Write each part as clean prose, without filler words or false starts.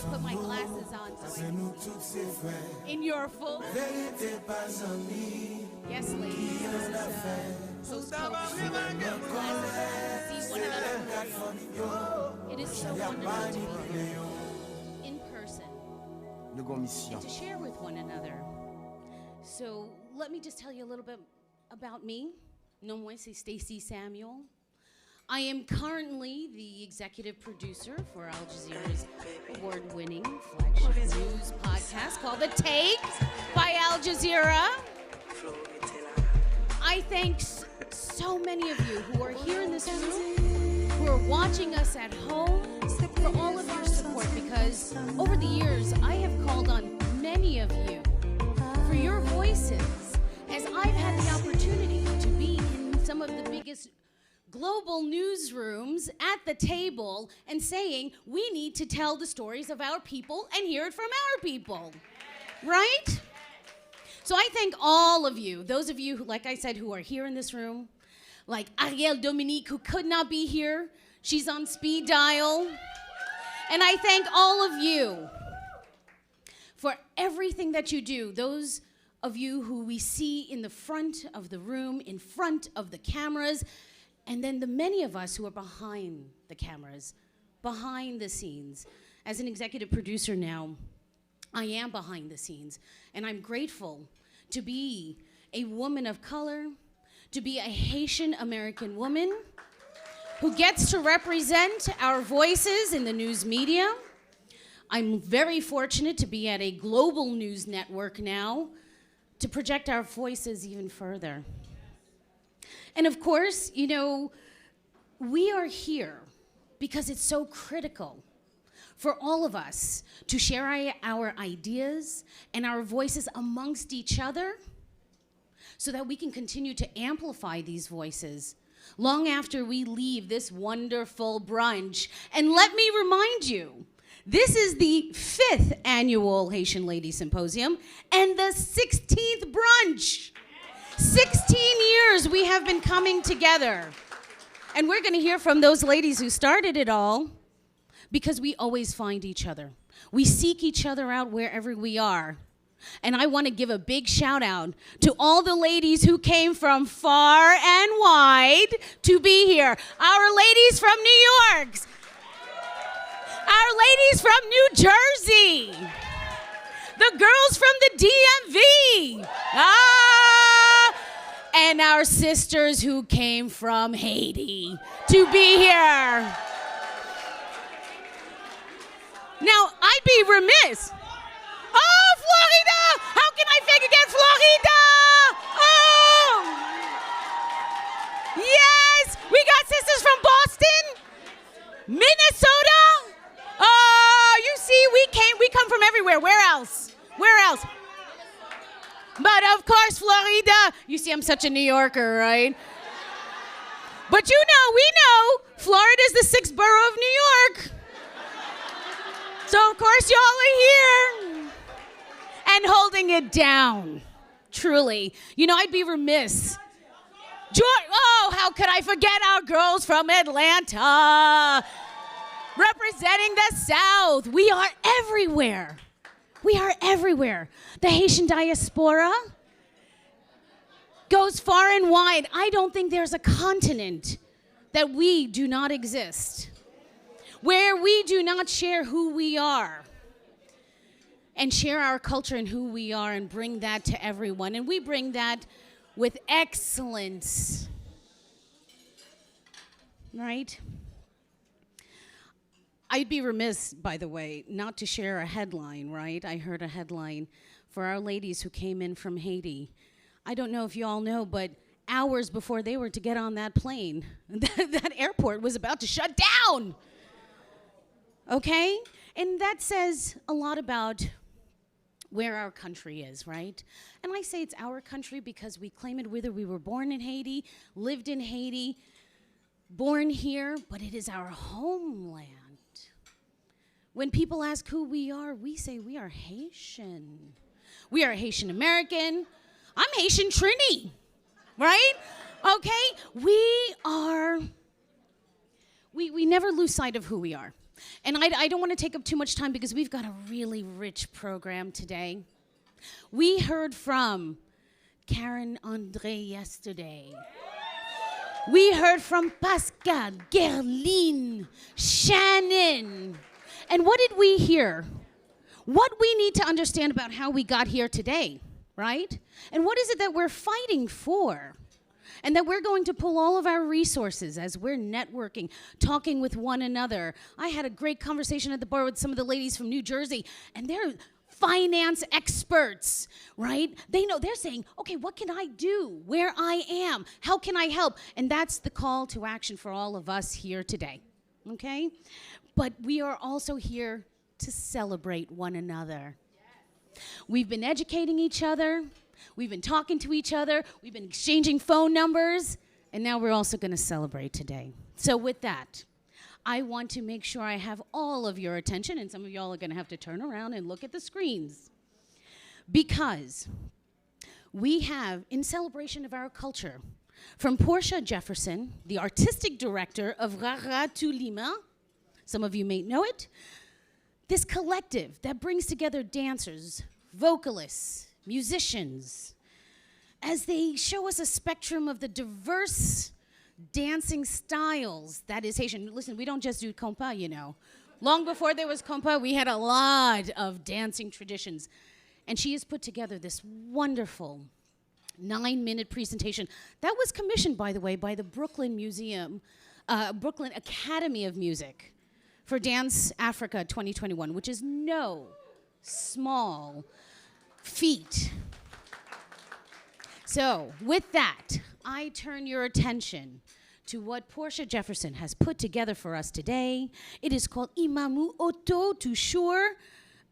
Put my glasses on so in your full. Yes, ladies. So see one another. It is so wonderful to be here in person and to share with one another. So let me just tell you a little bit about me. No moi, c'est Stacey Samuel. I am currently the executive producer for Al Jazeera's award-winning flagship news podcast called The Take by Al Jazeera. I thank so many of you who are here in this room, who are watching us at home, for all of your support, because over the years, I have called on many of you for your voices, as I've had the opportunity to be in some of the biggest global newsrooms at the table and saying, we need to tell the stories of our people and hear it from our people, right? So I thank all of you, those of you who, like I said, who are here in this room, like Ariel Dominique, who could not be here. She's on speed dial. And I thank all of you for everything that you do, those of you who we see in the front of the room, in front of the cameras, and then the many of us who are behind the cameras, behind the scenes. As an executive producer now, I am behind the scenes, and I'm grateful to be a woman of color, to be a Haitian American woman who gets to represent our voices in the news media. I'm very fortunate to be at a global news network now to project our voices even further. And of course, you know, we are here because it's so critical for all of us to share our ideas and our voices amongst each other so that we can continue to amplify these voices long after we leave this wonderful brunch. And let me remind you, this is the 5th annual Haitian Ladies Symposium and the 16th brunch. 16 years we have been coming together. And we're gonna hear from those ladies who started it all, because we always find each other. We seek each other out wherever we are. And I wanna give a big shout out to all the ladies who came from far and wide to be here. Our ladies from New York, our ladies from New Jersey, the girls from the DMV, and our sisters who came from Haiti to be here. Now, I'd be remiss. Oh, Florida! How can I forget Florida? Oh! Yes! We got sisters from Boston, Minnesota. Oh, you see, we come from everywhere. Where else? Where else? But of course, Florida. You see, I'm such a New Yorker, right? But you know, we know, Florida's the 6th borough of New York. So of course, y'all are here and holding it down, truly. You know, I'd be remiss. Oh, how could I forget our girls from Atlanta, representing the South. We are everywhere. We are everywhere. The Haitian diaspora goes far and wide. I don't think there's a continent that we do not exist, where we do not share who we are and share our culture and who we are and bring that to everyone. And we bring that with excellence, right? I'd be remiss, by the way, not to share a headline, right? I heard a headline for our ladies who came in from Haiti. I don't know if you all know, but hours before they were to get on that plane, that airport was about to shut down. Okay? And that says a lot about where our country is, right? And I say it's our country because we claim it whether we were born in Haiti, lived in Haiti, born here, but it is our homeland. When people ask who we are, we say we are Haitian. We are Haitian American. I'm Haitian Trini. right? Okay? We never lose sight of who we are. And I don't want to take up too much time because we've got a really rich program today. We heard from Karen Andre yesterday. We heard from Pascal, Gerline, Shannon. And what did we hear? What we need to understand about how we got here today, right? And what is it that we're fighting for? And that we're going to pull all of our resources as we're networking, talking with one another. I had a great conversation at the bar with some of the ladies from New Jersey, and they're finance experts, right? They're saying, okay, what can I do where I am? How can I help? And that's the call to action for all of us here today, okay? But we are also here to celebrate one another. We've been educating each other. We've been talking to each other. We've been exchanging phone numbers. And now we're also going to celebrate today. So with that, I want to make sure I have all of your attention. And some of y'all are going to have to turn around and look at the screens. Because we have, in celebration of our culture, from Portia Jefferson, the artistic director of Rara Tulima, some of you may know it, this collective that brings together dancers, vocalists, musicians, as they show us a spectrum of the diverse dancing styles that is Haitian. Listen, we don't just do compas, you know. Long before there was compas, we had a lot of dancing traditions. And she has put together this wonderful 9-minute presentation that was commissioned, by the way, by the Brooklyn Brooklyn Academy of Music for Dance Africa 2021, which is no small feat. So, with that, I turn your attention to what Portia Jefferson has put together for us today. It is called Imamu Oto Tushur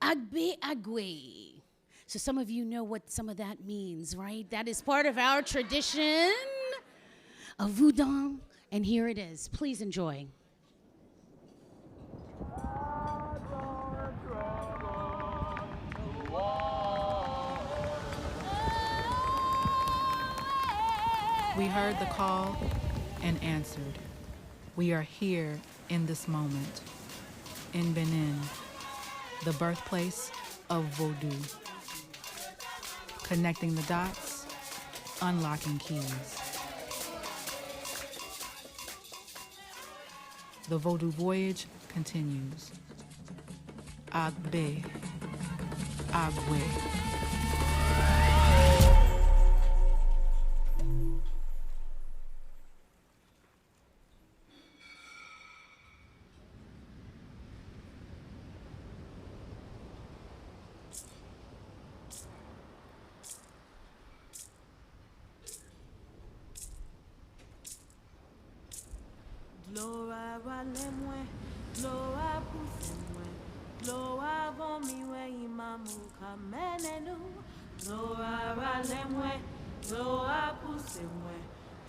Agbe Agwe. So some of you know what some of that means, right? That is part of our tradition of Voodoo, and here it is. Please enjoy. We heard the call and answered. We are here in this moment, in Benin, the birthplace of Vodou. Connecting the dots, unlocking keys. The Vodou voyage continues. Agbe, Agwe. Gloa valemwe, gloa pusemwe, gloa vomiwe imamu kamenenu. Gloa valemwe, gloa pusemwe,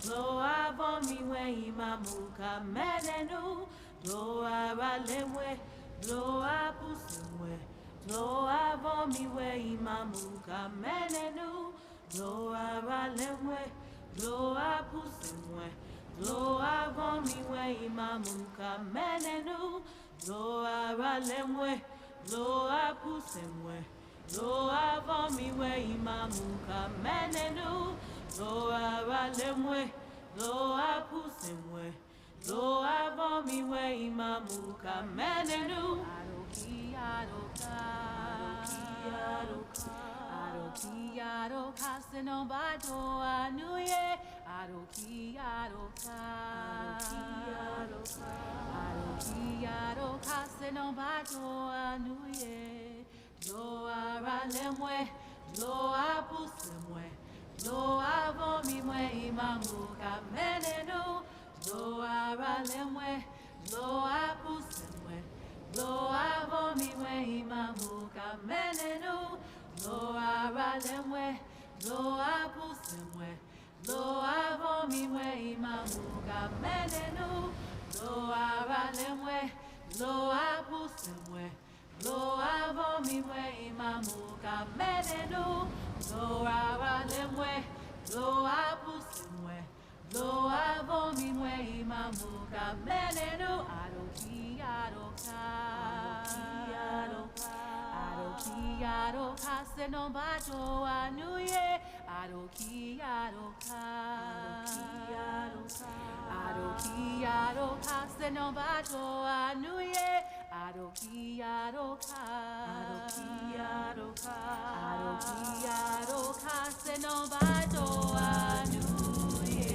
gloa vomiwe imamu kamenenu. Gloa valemwe, gloa pusemwe, gloa vomiwe imamu kamenenu. Gloa valemwe, gloa pusemwe. Gloa vomiwe imamuka menenu. Gloa ralemwe, gloa pusemwe. Gloa vomiwe imamuka menenu. Gloa ralemwe, gloa pusemwe. Gloa vomiwe imamuka menenu. Aroki aroka, aroki aroka, aroki aroka senobado anuye. Aroki aroka, aroki aroka senobado anuye. Gloa ralemwe, gloa pusemwe, gloa vomiwe imamuka menenu. Gloa ralemwe, gloa pusemwe, gloa vomiwe imamuka menenu. Gloa ralemwe, gloa pusemwe. Gloa vomiwe imamuka menenu. Gloa ralemwe, gloa pusemwe. Gloa vomiwe imamuka menenu. Gloa ralemwe, Loa pusimwe, loa vomimwe imamuka menenu aroki aroka. Aroki aroka senobato anuye aroki aroka. Aroki aroka senobato anuye aroki aroka. Aroki aroka senobato anuye.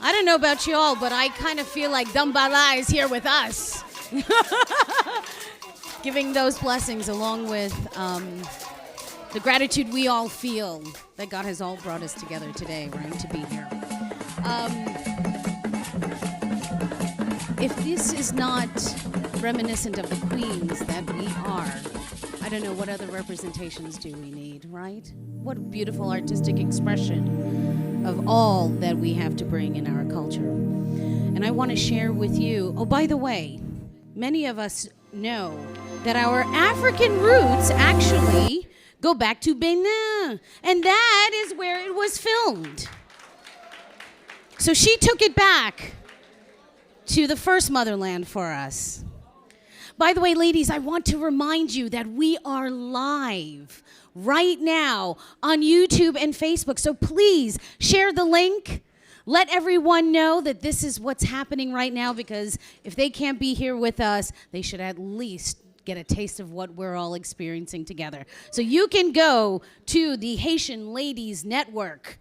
I don't know about y'all, but I kind of feel like Dambala is here with us. Giving those blessings along with the gratitude we all feel that God has all brought us together today, right, to be here. If this is not reminiscent of the queens that we are, I don't know what other representations do we need, right? What beautiful artistic expression of all that we have to bring in our culture. And I want to share with you, oh, by the way, many of us know that our African roots actually go back to Benin, and that is where it was filmed. So she took it back to the first motherland for us. By the way, ladies, I want to remind you that we are live right now on YouTube and Facebook. So please share the link. Let everyone know that this is what's happening right now, because if they can't be here with us, they should at least get a taste of what we're all experiencing together. So you can go to the Haitian Ladies Network.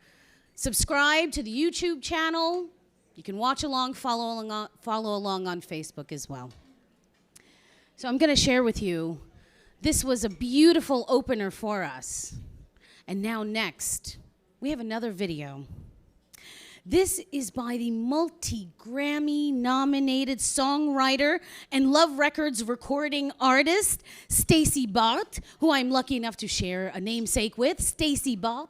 Subscribe to the YouTube channel. You can watch along, follow along on Facebook as well. So I'm going to share with you, this was a beautiful opener for us. And now next, we have another video. This is by the multi-Grammy nominated songwriter and Love Records recording artist, Stacey Bart, who I'm lucky enough to share a namesake with. Stacey Bart.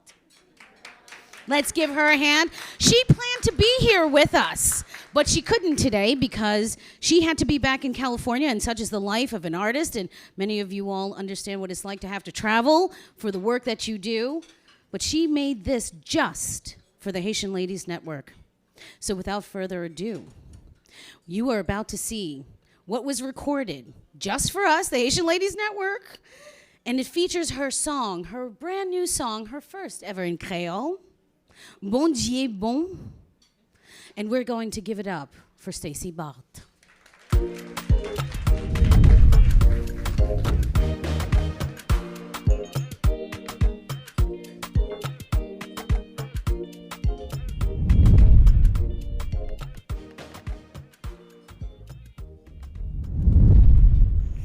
Let's give her a hand. She planned to be here with us, but she couldn't today because she had to be back in California, and such is the life of an artist, and many of you all understand what it's like to have to travel for the work that you do. But she made this just for the Haitian Ladies Network. So without further ado, you are about to see what was recorded just for us, the Haitian Ladies Network, and it features her song, her brand new song, her first ever in Creole, Bon Dieu Bon, and we're going to give it up for Stacey Bart.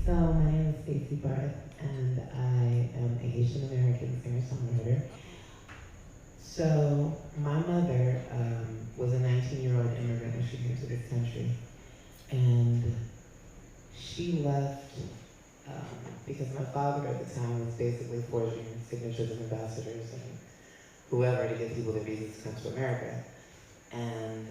So my name is Stacey Barth, and I am a Haitian American singer-songwriter. So my mother was a 19-year-old immigrant when she came to this country, and she left because my father at the time was basically forging signatures of ambassadors and whoever to get people their visas to come to America. And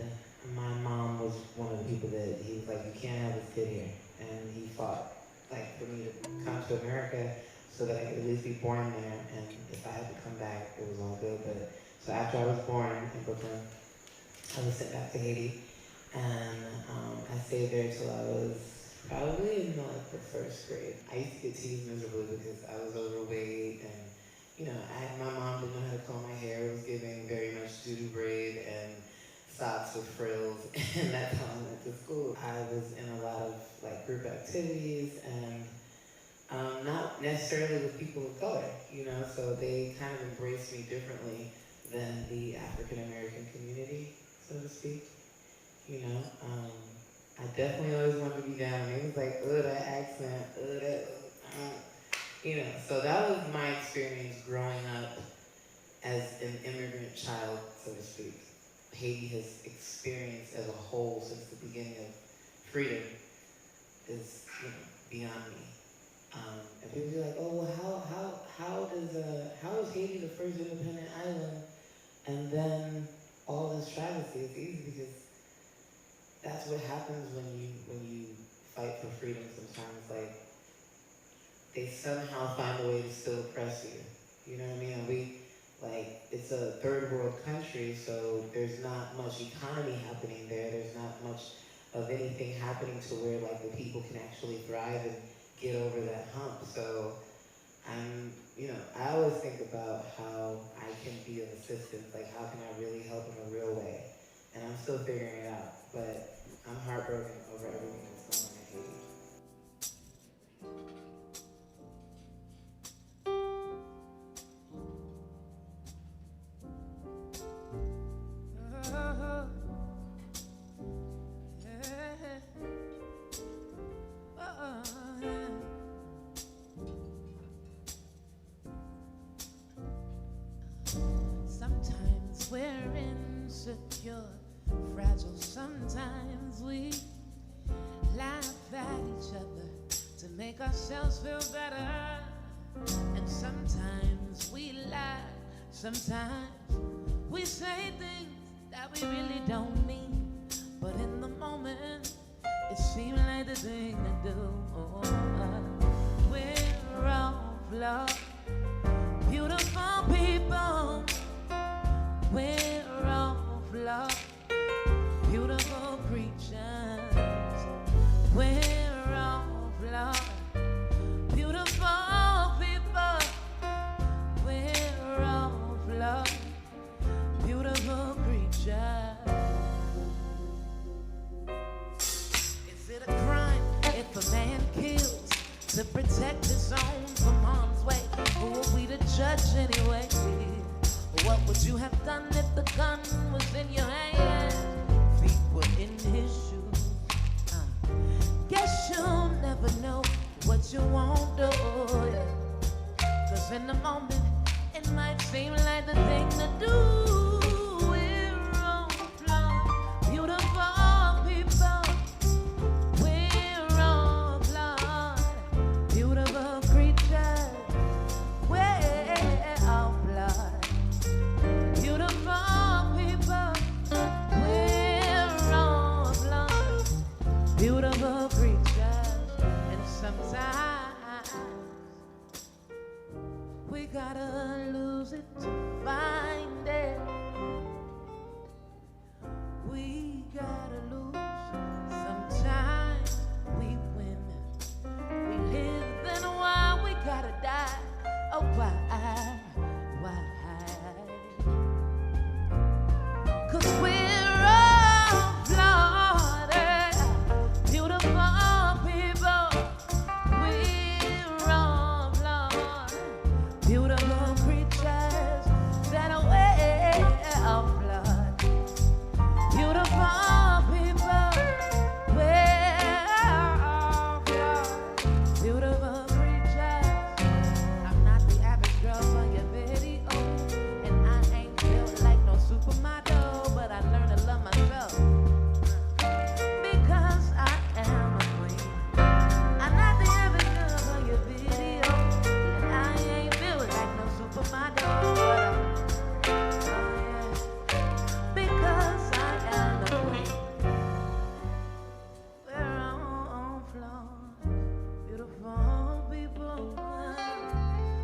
my mom was one of the people that he was like, you can't have this kid here, and he fought like for me to come to America so that I could at least be born there, and if I had to come back, it was all good. But so after I was born in Brooklyn, I was sent back to Haiti, and I stayed there till I was probably in like the first grade. I used to get teased miserably because I was overweight, and you know, my mom didn't know how to comb my hair. It was giving very much doo-doo braid and socks with frills, and that's how I went to school. I was in a lot of like group activities, and not necessarily with people of color, you know, so they kind of embraced me differently than the African American community, so to speak. You know, I definitely always wanted to be down. It was like, oh, that accent, oh, that, you know, so that was my experience growing up as an immigrant child, so to speak. Haiti has experienced as a whole since the beginning of freedom is, you know, beyond me. And people be like, oh, well, how is Haiti the first independent island? And then all this travesty is easy because that's what happens when you fight for freedom sometimes. Like, they somehow find a way to still oppress you. You know what I mean? And it's a third world country, so there's not much economy happening there. There's not much of anything happening to where like the people can actually thrive and get over that hump. So I always think about how I can be of assistance, like how can I really help in a real way? And I'm still figuring it out, but I'm heartbroken over everything that's going on in Haiti. to make ourselves feel better. And sometimes we lie, sometimes we say things that we really don't mean. But in the moment, it seems like the thing to do. We're all flawed, beautiful people. We're all flawed, beautiful creatures. We're all flawed, beautiful people. We're all flawed, beautiful creatures. Is it a crime if a man kills to protect his own from harm's way? Who are we to judge anyway? What would you have done if the gun was in your hand? Feet were in his shoes. Guess you'll never know what you won't do. Cause in the moment, it might seem like the thing to do. We're all flawed, beautiful people. We're all flawed, beautiful creatures. We're all flawed, beautiful people. We're all flawed, beautiful creatures. And sometimes we gotta lose it to find it. We gotta lose. Sometimes we win. We live, then why we gotta die? Oh, why? Cause we're all flawed, beautiful people. We're all flawed, beautiful creatures. That we're all flawed, beautiful people. We're all flawed, beautiful creatures. I'm not the average girl on your video, and I ain't built like no supermodel, but I learned to love myself because I am a queen. I'm not the average girl on your video, and I ain't built like no supermodel, but because I am a queen. We're all flawed, beautiful people.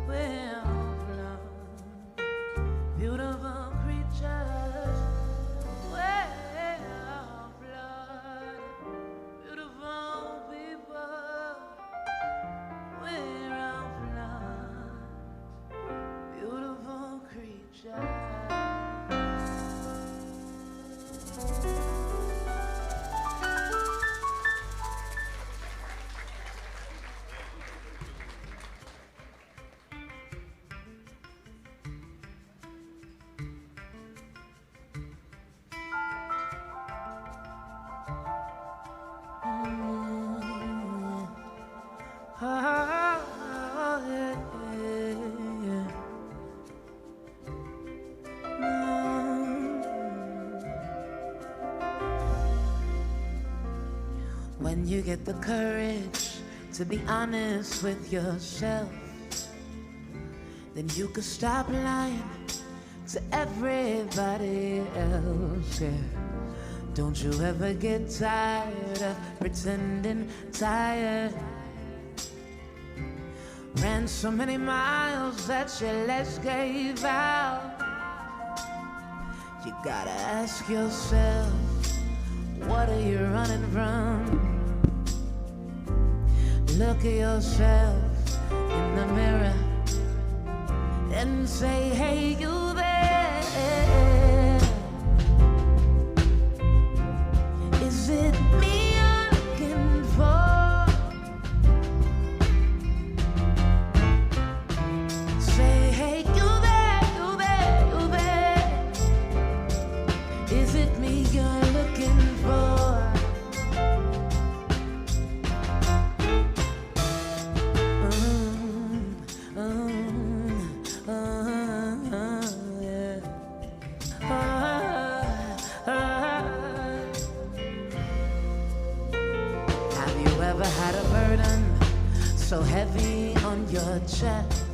We're all flawed, beautiful creatures. We're all flawed, beautiful people. We're all flawed, beautiful creatures. When you get the courage to be honest with yourself, then you can stop lying to everybody else. Yeah. Don't you ever get tired of pretending tired. Ran so many miles that your legs gave out. You gotta ask yourself, what are you running from? Look at yourself in the mirror and say, hey, you there? Is it me you're looking for? Say, hey, you there, you there, you there? Is it me you're looking for? Yeah. so heavy on your chest.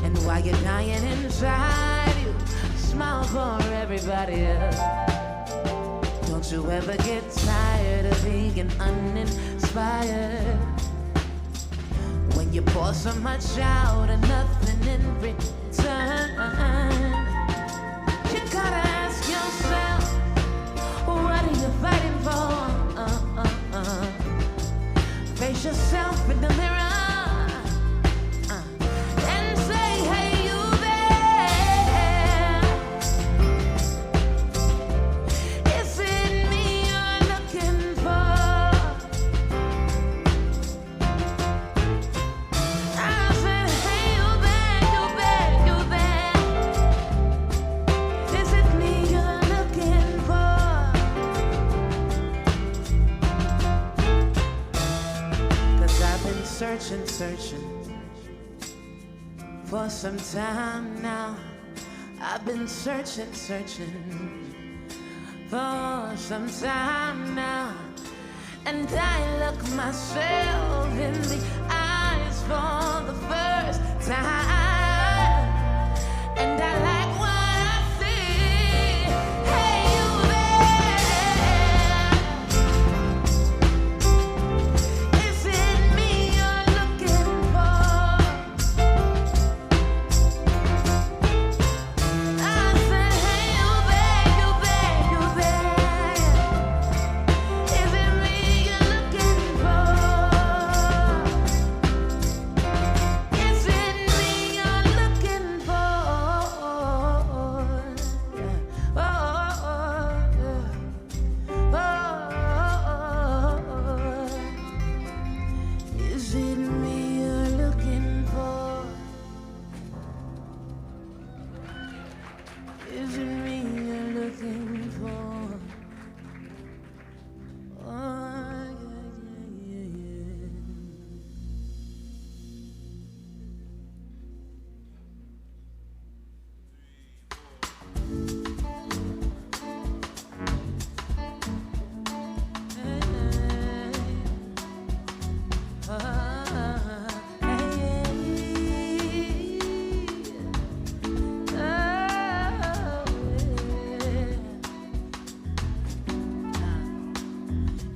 And while you're dying inside, you smile for everybody else. Don't you ever get tired of being uninspired? When you pour so much out and nothing in return, you gotta ask yourself, what are you fighting for? Face yourself in the mirror and say, hey, you there? Is it me you're looking for? I said, hey, you there, you there? Is it me you're looking for? 'Cause I've been searching for some time now. I've been searching for some time now. And I look myself in the eyes for the first time. And I like what I see. Hey, you there? Is it me you're looking for? I said, hey, you there? Is it me you're looking for? Is it me you're looking Is it me you're looking for? Is it me you're looking for? Oh, yeah.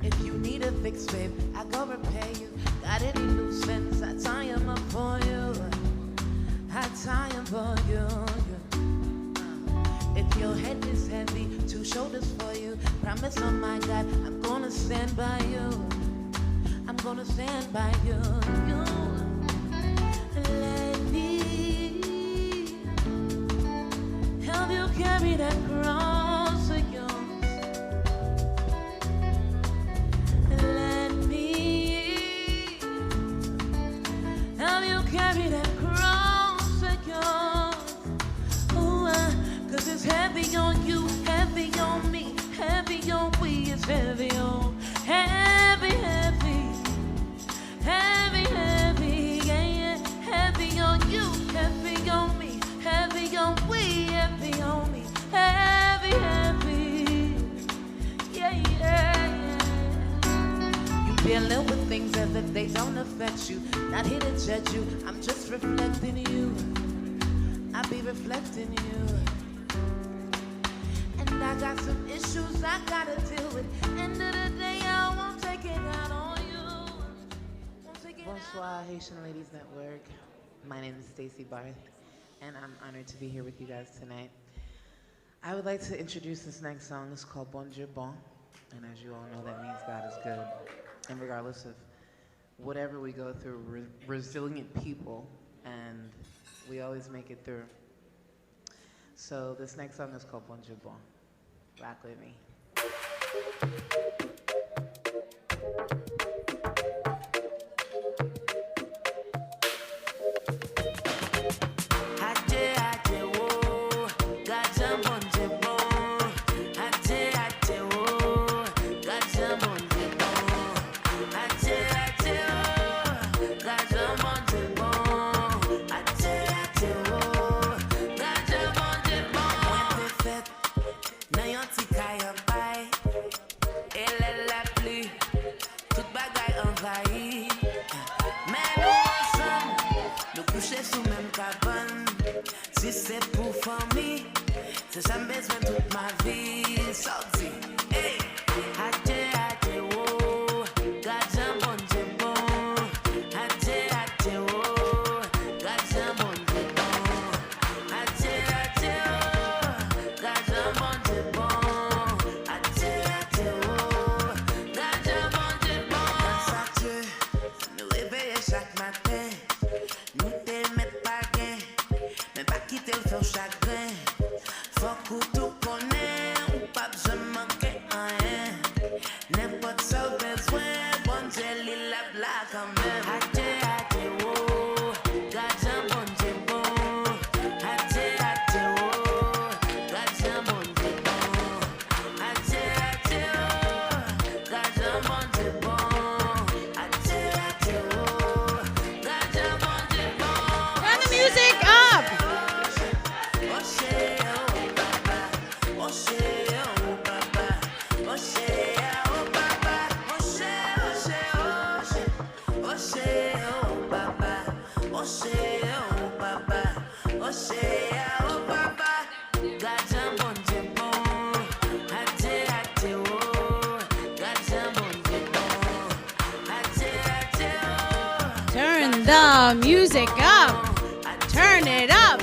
If you need a fix, babe, I go repair you. Got any loose ends, I tie 'em up for you. I tie 'em for you. If your head is heavy, 2 shoulders for you. Promise on my God, I'm gonna stand by you. I'm gonna stand by you. Let me help you carry that cross of yours. Let me help you carry that cross of yours. Oh, 'cause it's heavy on you, heavy on me, heavy on we, it's heavy on, heavy, yeah. Heavy on you, heavy on me, heavy on we, heavy on me, heavy, yeah. You dealing with things as if they don't affect you. Not here to judge you, I'm just reflecting you. I be reflecting you. And I got some issues I gotta deal with. End of the day, I won't take it out on you. Bonsoir, Haitian Ladies Network. My name is Stacey Barth, and I'm honored to be here with you guys tonight. I would like to introduce this next song. It's called Bon Dieu Bon, and as you all know, that means God is good. And regardless of whatever we go through, we're resilient people, and we always make it through. So this next song is called Bon Dieu Bon. Rock with me. C'est jamais besoin toute ma vie sorti. Hey, até até oh, gardien bon Dieu bon. Até oh, gardien bon Dieu bon. Até oh, gardien bon Dieu bon. Até oh, gardien bon Dieu bon. Grâce à Dieu, nous réveiller chaque matin. Nous te mettre pas gain, mais pas quitter le feu chagrin. Faut que tout connaît, ou pas besoin manquer rien. N'importe ça besoin, bon Dieu, il a bla quand même. Até oh, gardien bon Dieu bon. Até oh, gardien bon Dieu bon. Até oh, gardien bon Dieu bon. Até oh, gardien bon Dieu bon. Turn the music up. Turn the music up. Turn it up.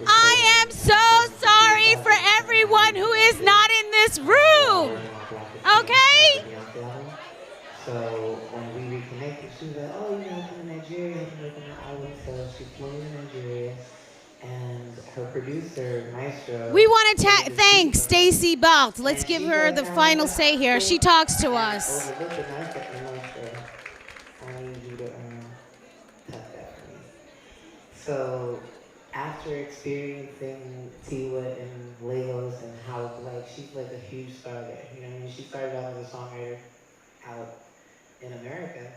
I am so sorry for everyone who is not in this room. Okay? So when we reconnected, she was like, oh, you know, I'm from Nigeria. I'm working on an album. So she flew to Nigeria. And her producer, Maestro. We want to thank Stacy Balt. Let's give her the final say here. She talks to us. I need you to tap that for me. So after experiencing Tiwa and Lagos and how like she's like a huge star there, you know what I mean? She started out as a songwriter out in America.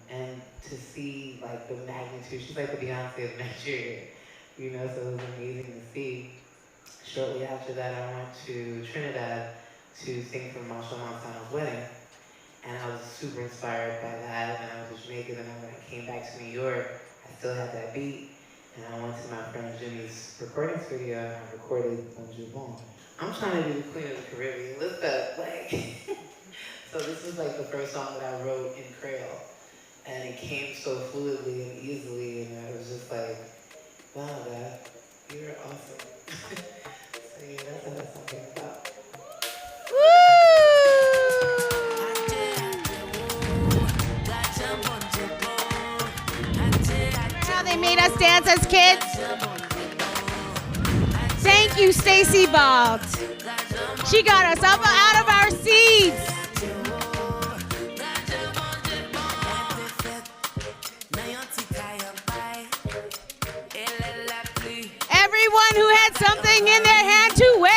And to see like the magnitude, she's like the Beyonce of Nigeria, you know, so it was amazing to see. Shortly after that, I went to Trinidad to sing for Marshall Montano's wedding. And I was super inspired by that, and I was in Jamaica, and when I came back to New York, I still had that beat, and I went to my friend Jimmy's recording studio, and I recorded Bonjour Bon. I'm trying to do the Queen of the Caribbean, lift up, like, so this was like the first song that I wrote in Creole, and it came so fluidly and easily, and I was just like, wow, God, you're awesome. So yeah, that's what that song came about. How they made us dance as kids. Thank you, Stacy Balt. She got us up out of our seats. Everyone who had something in their hand to wave.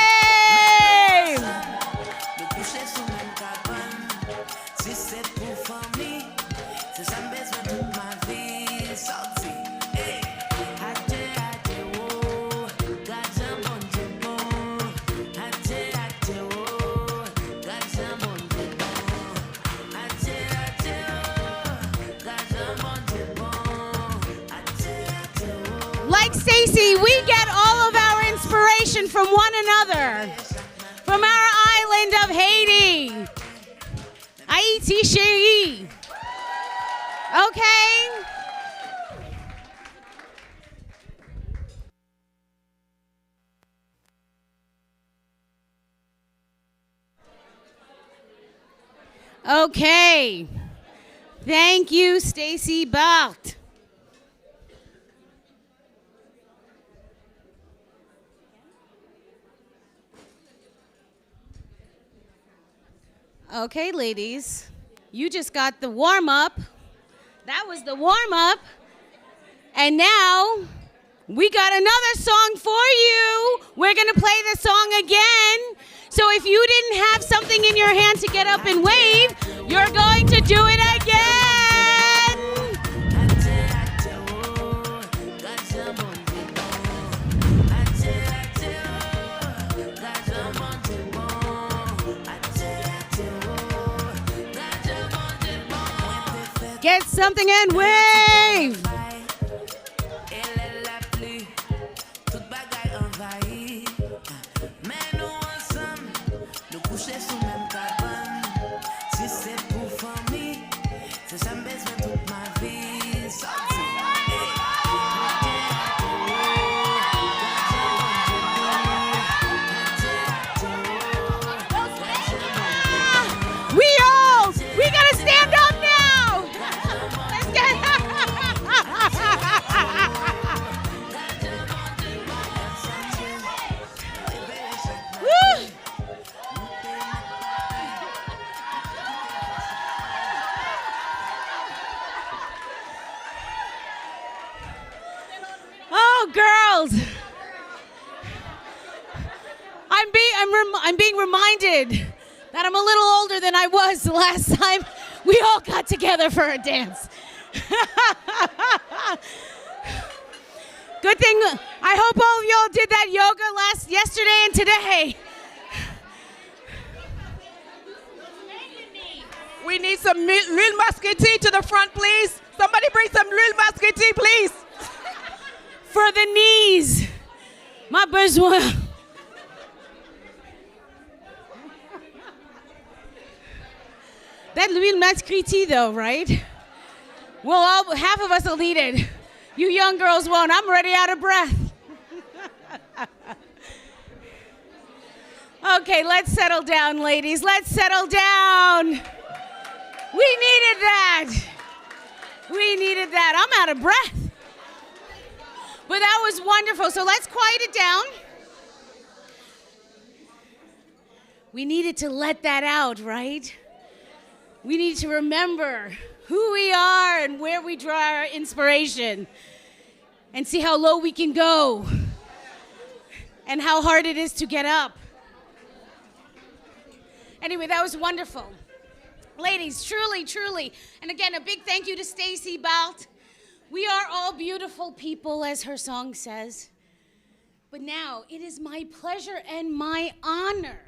Like Stacy, we get all of our inspiration from one another, from our island of Haiti. Haiti chérie. Okay? Okay. Thank you, Stacy Balt. Okay, ladies, you just got the warm up. That was the warm up. And now we got another song for you. We're going to play the song again. So if you didn't have something in your hand to get up and wave, you're going to do it again. Get something and wave. We gotta stand up now. Let's get Woo! Oh, girls. I'm being reminded that I'm a little older than I was the last time we all got together for a dance. Good thing, I hope all of y'all did that yoga yesterday and today. We need some real muscatine to the front, please. Somebody bring some real muscatine, please. For the knees. My besoin. That l'huile mascriti though, right? Well, half of us will need it. You young girls won't. I'm already out of breath. Okay, let's settle down, ladies. Let's settle down. We needed that. We needed that. I'm out of breath. But that was wonderful. So let's quiet it down. We needed to let that out, right? We need to remember who we are and where we draw our inspiration and see how low we can go and how hard it is to get up. Anyway, that was wonderful. Ladies, truly, truly. And again, a big thank you to Stacey Balt. We are all beautiful people, as her song says. But now, it is my pleasure and my honor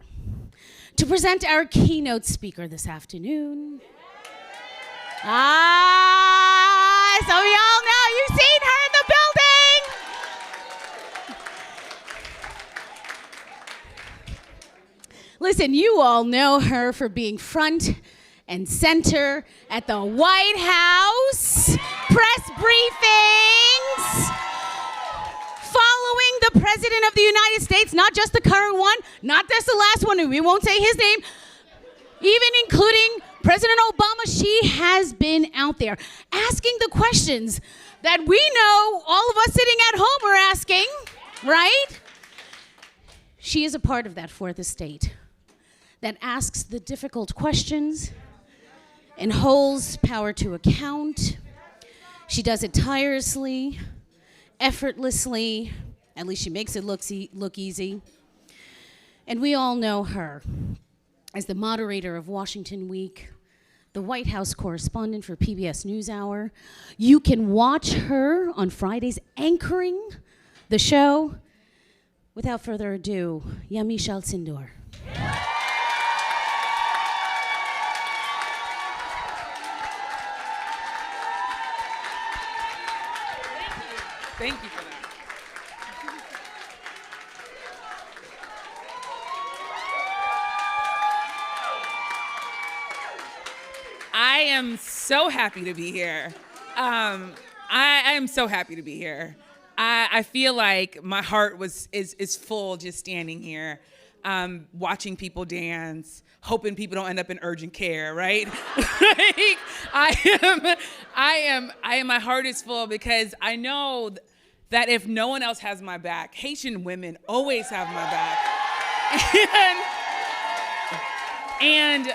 to present our keynote speaker this afternoon. So y'all know, you've seen her in the building. Listen, you all know her for being front and center at the White House press briefings, following the President of the United States, not just the current one, not just the last one, and we won't say his name, even including President Obama. She has been out there asking the questions that we know all of us sitting at home are asking, right? She is a part of that fourth estate that asks the difficult questions and holds power to account. She does it tirelessly, effortlessly, at least she makes it look easy. And we all know her as the moderator of Washington Week, the White House correspondent for PBS NewsHour. You can watch her on Fridays anchoring the show. Without further ado, Yamiche Alcindor. Thank you for that. I am so happy to be here. I am so happy to be here. I feel like my heart is full just standing here, watching people dance, hoping people don't end up in urgent care, right? Like, my heart is full because I know that if no one else has my back, Haitian women always have my back. And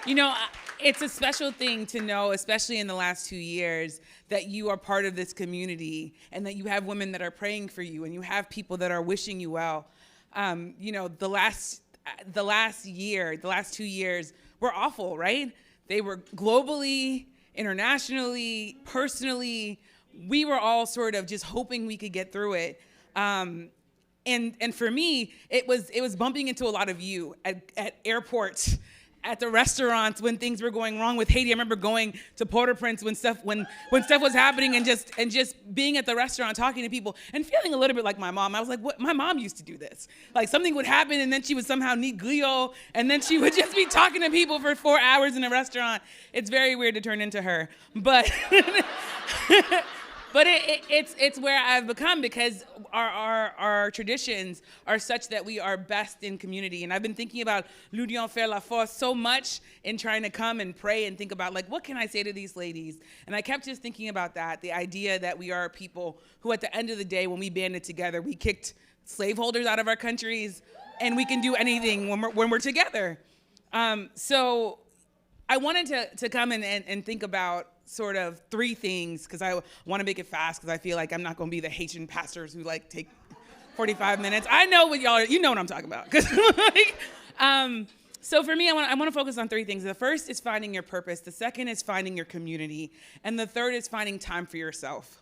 You know, it's a special thing to know, especially in the last 2 years, that you are part of this community and that you have women that are praying for you and you have people that are wishing you well. You know, the last 2 years were awful, right? They were globally, internationally, personally. We were all sort of just hoping we could get through it. And for me, it was bumping into a lot of you at airports, at the restaurants when things were going wrong with Haiti. I remember going to Port-au-Prince when stuff was happening and just being at the restaurant talking to people and feeling a little bit like my mom. I was like, what? My mom used to do this. Like something would happen and then she would somehow need Guyo and then she would just be talking to people for 4 hours in a restaurant. It's very weird to turn into her, but but it's where I've become because our traditions are such that we are best in community. And I've been thinking about l'union fait la force so much in trying to come and pray and think about like, what can I say to these ladies? And I kept just thinking about that, the idea that we are a people who at the end of the day, when we banded together, we kicked slaveholders out of our countries and we can do anything when we're together. So I wanted to come and think about sort of 3 things because I want to make it fast because I feel like I'm not going to be the Haitian pastors who like take 45 minutes. I know what y'all are, you know what I'm talking about. So for me, I want to focus on 3 things. The first is finding your purpose. The second is finding your community. And the third is finding time for yourself.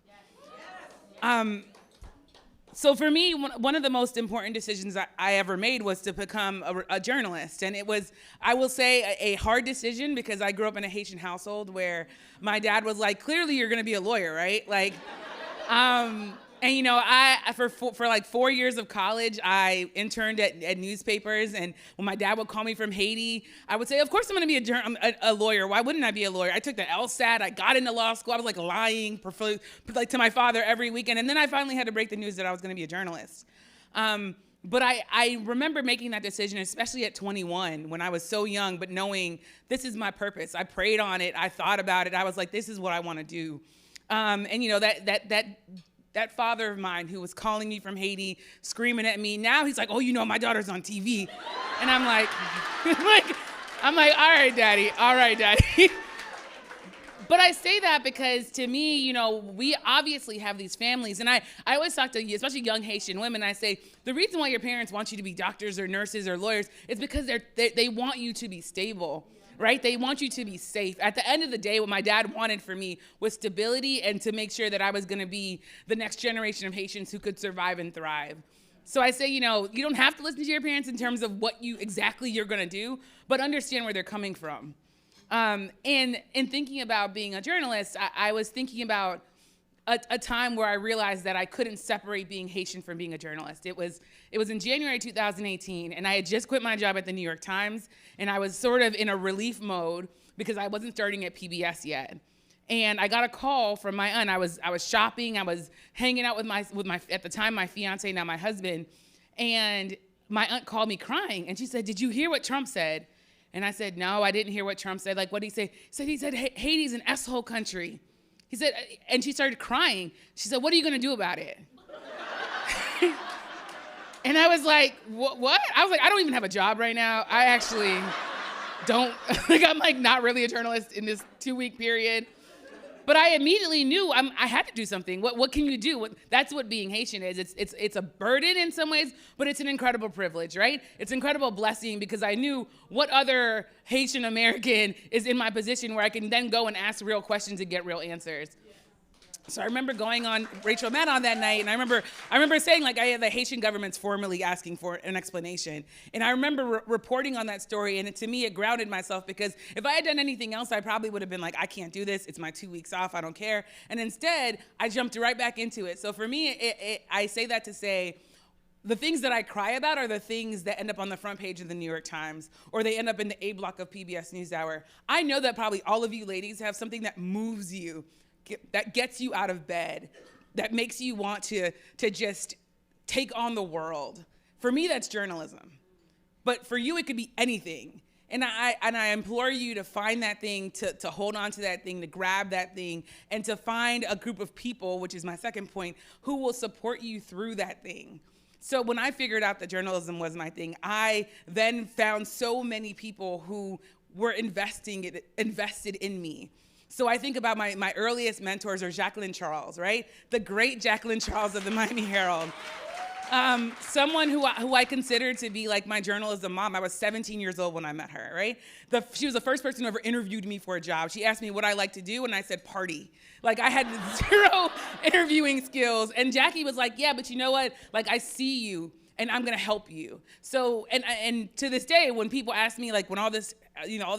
So for me, one of the most important decisions I ever made was to become a journalist. And it was, I will say, a hard decision because I grew up in a Haitian household where my dad was like, clearly you're going to be a lawyer, right? Like, and you know, for like 4 years of college, I interned at newspapers. And when my dad would call me from Haiti, I would say, of course I'm going to be a lawyer. Why wouldn't I be a lawyer? I took the LSAT. I got into law school. I was like lying like to my father every weekend. And then I finally had to break the news that I was going to be a journalist. But I remember making that decision, especially at 21, when I was so young, but knowing this is my purpose. I prayed on it. I thought about it. I was like, this is what I want to do. And you know, that father of mine who was calling me from Haiti, screaming at me, now he's like, oh, you know, my daughter's on TV. And I'm like, all right, daddy. But I say that because to me, you know, we obviously have these families. And I always talk to, especially young Haitian women, I say, the reason why your parents want you to be doctors or nurses or lawyers is because they want you to be stable. Right? They want you to be safe. At the end of the day, what my dad wanted for me was stability and to make sure that I was going to be the next generation of Haitians who could survive and thrive. So I say, you know, you don't have to listen to your parents in terms of what you're going to do, but understand where they're coming from. And in thinking about being a journalist, I was thinking about a time where I realized that I couldn't separate being Haitian from being a journalist. It was in January 2018, and I had just quit my job at the New York Times, and I was sort of in a relief mode because I wasn't starting at PBS yet. And I got a call from my aunt. I was shopping. I was hanging out with my at the time my fiance, now my husband, and my aunt called me crying, and she said, "Did you hear what Trump said?" And I said, "No, I didn't hear what Trump said." Like, what did he say? He said Haiti's an S-hole country. He said, and she started crying. She said, "What are you going to do about it?" And I was like, what? I was like, I don't even have a job right now. I actually don't. Like, I'm like not really a journalist in this 2-week period. But I immediately knew I had to do something. What can you do? That's what being Haitian is. It's a burden in some ways, but it's an incredible privilege, right? It's an incredible blessing because I knew what other Haitian American is in my position where I can then go and ask real questions and get real answers. So I remember going on Rachel Maddow that night, and I remember saying, like, the Haitian government's formally asking for an explanation. And I remember reporting on that story, and to me, it grounded myself because if I had done anything else, I probably would have been like, I can't do this. It's my 2 weeks off. I don't care. And instead, I jumped right back into it. So for me, I say that to say, the things that I cry about are the things that end up on the front page of the New York Times, or they end up in the A block of PBS NewsHour. I know that probably all of you ladies have something that moves you, that gets you out of bed, that makes you want to just take on the world. For me, that's journalism. But for you, it could be anything. And I implore you to find that thing, to hold on to that thing, to grab that thing, and to find a group of people, which is my second point, who will support you through that thing. So when I figured out that journalism was my thing, I then found so many people who were invested in me. So I think about my earliest mentors are Jacqueline Charles, right? The great Jacqueline Charles of the Miami Herald. Someone who I consider to be like my journalism mom. I was 17 years old when I met her, right? She was the first person who ever interviewed me for a job. She asked me what I like to do, and I said party. Like I had zero interviewing skills. And Jackie was like, yeah, but you know what? Like I see you, and I'm gonna help you. So, and to this day, when people ask me, like when all this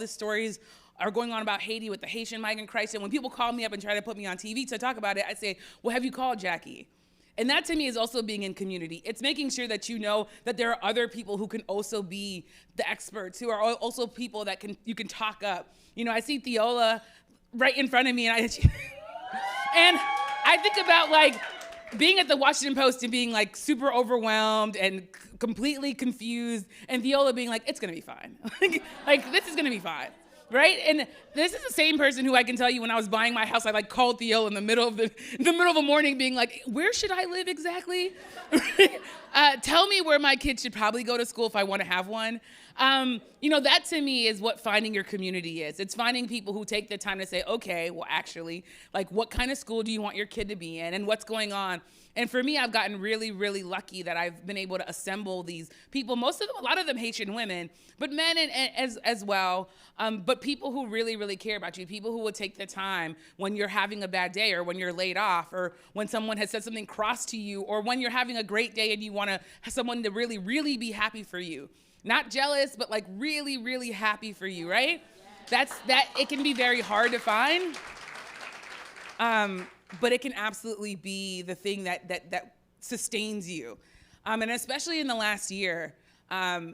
stories are going on about Haiti with the Haitian migrant crisis, and when people call me up and try to put me on TV to talk about it, I say, well, have you called Jackie? And that to me is also being in community. It's making sure that you know that there are other people who can also be the experts, who are also people that you can talk up. You know, I see Theola right in front of me, and I think about like being at the Washington Post and being like super overwhelmed and completely confused, and Theola being like, it's gonna be fine. like this is gonna be fine. Right? And this is the same person who I can tell you when I was buying my house, I like called Theo in the middle of the morning being like, where should I live exactly? Tell me where my kids should probably go to school if I want to have one. That to me is what finding your community is. It's finding people who take the time to say, okay, well actually, like what kind of school do you want your kid to be in and what's going on? And for me, I've gotten really, really lucky that I've been able to assemble these people, a lot of them Haitian women, but men as well, but people who really, really care about you, people who will take the time when you're having a bad day or when you're laid off or when someone has said something cross to you or when you're having a great day and you want to have someone to really, really be happy for you. Not jealous, but like really, really happy for you, right? It can be very hard to find. But it can absolutely be the thing that sustains you. And especially in the last year,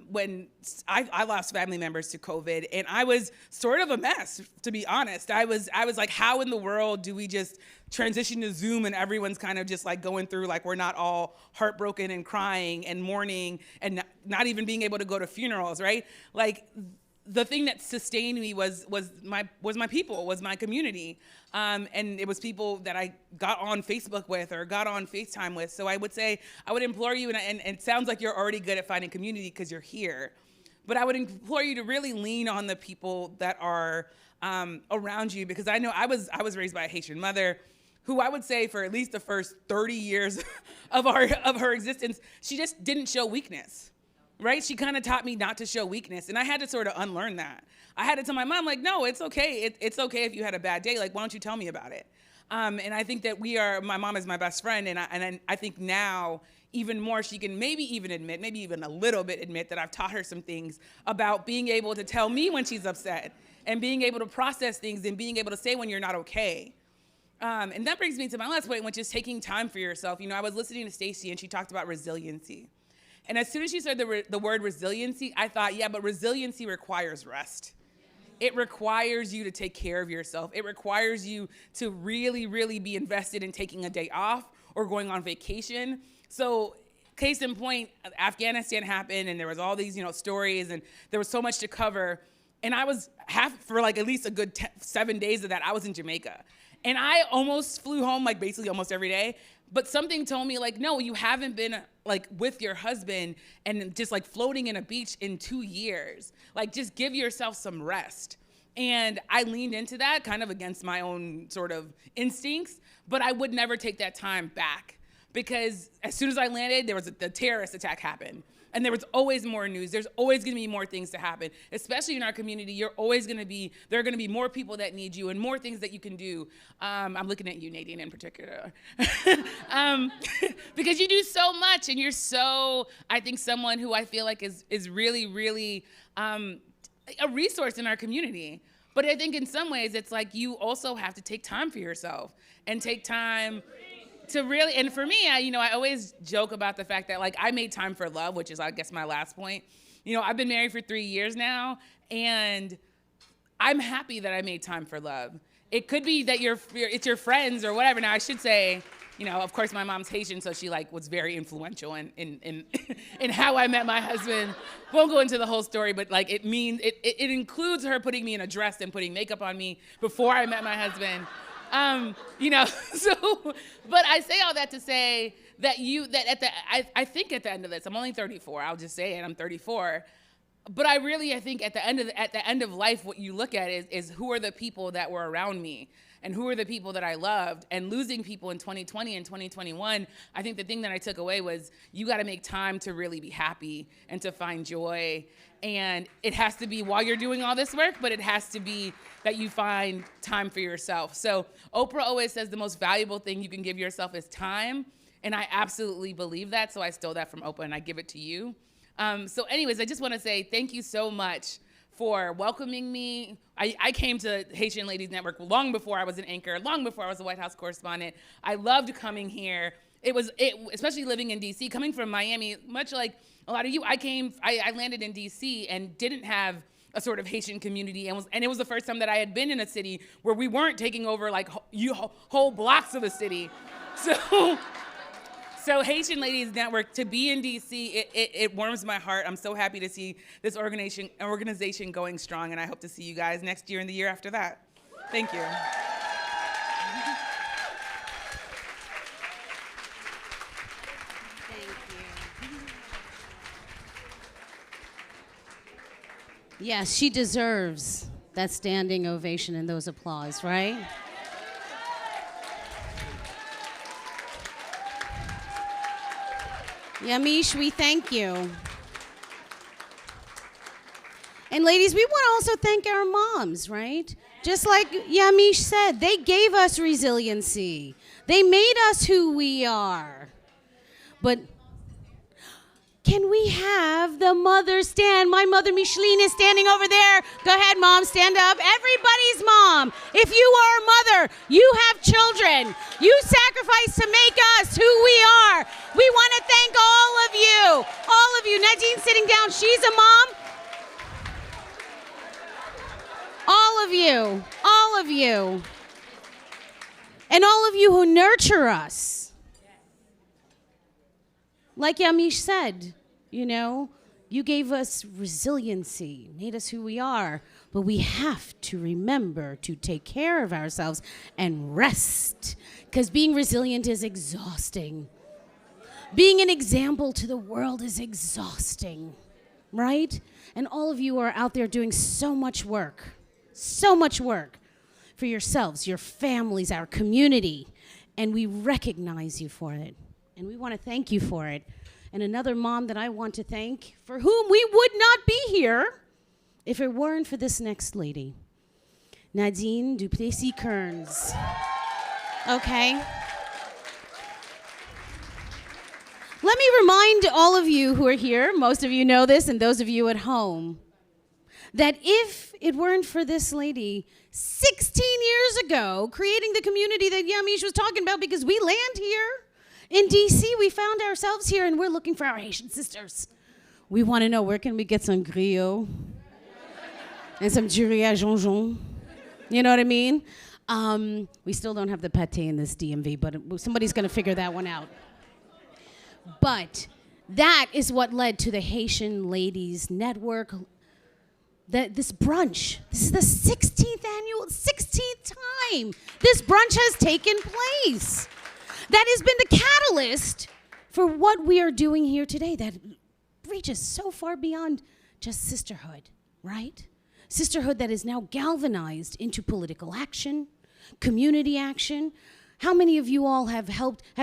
when I lost family members to COVID, and I was sort of a mess, to be honest. I was like, how in the world do we just transition to Zoom and everyone's kind of just like going through, like we're not all heartbroken and crying and mourning and not even being able to go to funerals, right? Like, the thing that sustained me was my people, was my community. And it was people that I got on Facebook with or got on FaceTime with. So I would implore you, and it sounds like you're already good at finding community because you're here, but I would implore you to really lean on the people that are around you, because I know I was raised by a Haitian mother who I would say for at least the first 30 years of her existence, she just didn't show weakness. Right? She kind of taught me not to show weakness. And I had to sort of unlearn that. I had to tell my mom, like, no, it's okay. It's okay if you had a bad day. Like, why don't you tell me about it? And I think that my mom is my best friend. And I think now, even more, she can maybe even a little bit admit that I've taught her some things about being able to tell me when she's upset and being able to process things and being able to say when you're not okay. And that brings me to my last point, which is taking time for yourself. You know, I was listening to Stacey and she talked about resiliency. And as soon as she said the word resiliency, I thought, yeah, but resiliency requires rest. It requires you to take care of yourself. It requires you to really, really be invested in taking a day off or going on vacation. So case in point, Afghanistan happened and there was all these, stories and there was so much to cover. And I was for like at least a good 7 days of that, I was in Jamaica. And I almost flew home like basically almost every day. But something told me like, no, you haven't been like with your husband and just like floating in a beach in 2 years. Like just give yourself some rest. And I leaned into that kind of against my own sort of instincts, but I would never take that time back because as soon as I landed, the terrorist attack happened. And there was always more news. There's always going to be more things to happen, especially in our community. There are going to be more people that need you and more things that you can do. I'm looking at you, Nadine, in particular. Because you do so much and you're so, I think, someone who I feel like is really, really a resource in our community. But I think in some ways it's like you also have to take time for yourself and take time to really, and for me, I always joke about the fact that like I made time for love, which is I guess my last point. I've been married for 3 years now, and I'm happy that I made time for love. It could be that it's your friends or whatever. Now I should say, of course my mom's Haitian, so she like was very influential in how I met my husband. Won't go into the whole story, but like it includes her putting me in a dress and putting makeup on me before I met my husband. But I say all that to say that I think at the end of this, I'm only 34, I'll just say it, I'm 34. but I think at the end of life, what you look at is who are the people that were around me and who are the people that I loved. And losing people in 2020 and 2021, I think the thing that I took away was you got to make time to really be happy and to find joy. And it has to be while you're doing all this work, but it has to be that you find time for yourself. So Oprah always says the most valuable thing you can give yourself is time. And I absolutely believe that. So I stole that from Oprah and I give it to you. So anyways, I just want to say thank you so much for welcoming me. I came to Haitian Ladies Network long before I was an anchor, long before I was a White House correspondent. I loved coming here. Especially living in DC, coming from Miami, much like a lot of you, I landed in DC and didn't have a sort of Haitian community, and it was the first time that I had been in a city where we weren't taking over like whole blocks of the city. So Haitian Ladies Network, to be in DC, it warms my heart. I'm so happy to see this organization going strong, and I hope to see you guys next year and the year after that. Thank you. Yes, she deserves that standing ovation and those applause, right? Yamiche, we thank you. And ladies, we want to also thank our moms, right? Just like Yamiche said, they gave us resiliency. They made us who we are. But can we have the mother stand? My mother, Micheline, is standing over there. Go ahead, Mom, stand up. Everybody's mom. If you are a mother, you have children. You sacrifice to make us who we are. We want to thank all of you. All of you. Nadine's sitting down. She's a mom. All of you. All of you. And all of you who nurture us. Like Yamiche said, you know, you gave us resiliency, made us who we are, but we have to remember to take care of ourselves and rest, because being resilient is exhausting. Being an example to the world is exhausting, right? And all of you are out there doing so much work for yourselves, your families, our community, and we recognize you for it. And we want to thank you for it. And another mom that I want to thank, for whom we would not be here if it weren't for this next lady, Nadine Duplessis-Kearns. Okay? Let me remind all of you who are here, most of you know this, and those of you at home, that if it weren't for this lady 16 years ago creating the community that Yamiche was talking about, because we land here, in DC, we found ourselves here, and we're looking for our Haitian sisters. We want to know, where can we get some griot and some jury à jonjon? You know what I mean? We still don't have the pate in this DMV, but somebody's going to figure that one out. But that is what led to the Haitian Ladies Network. This brunch, this is the 16th time this brunch has taken place. That has been the catalyst for what we are doing here today that reaches so far beyond just sisterhood, right? Sisterhood that is now galvanized into political action, community action. How many of you all have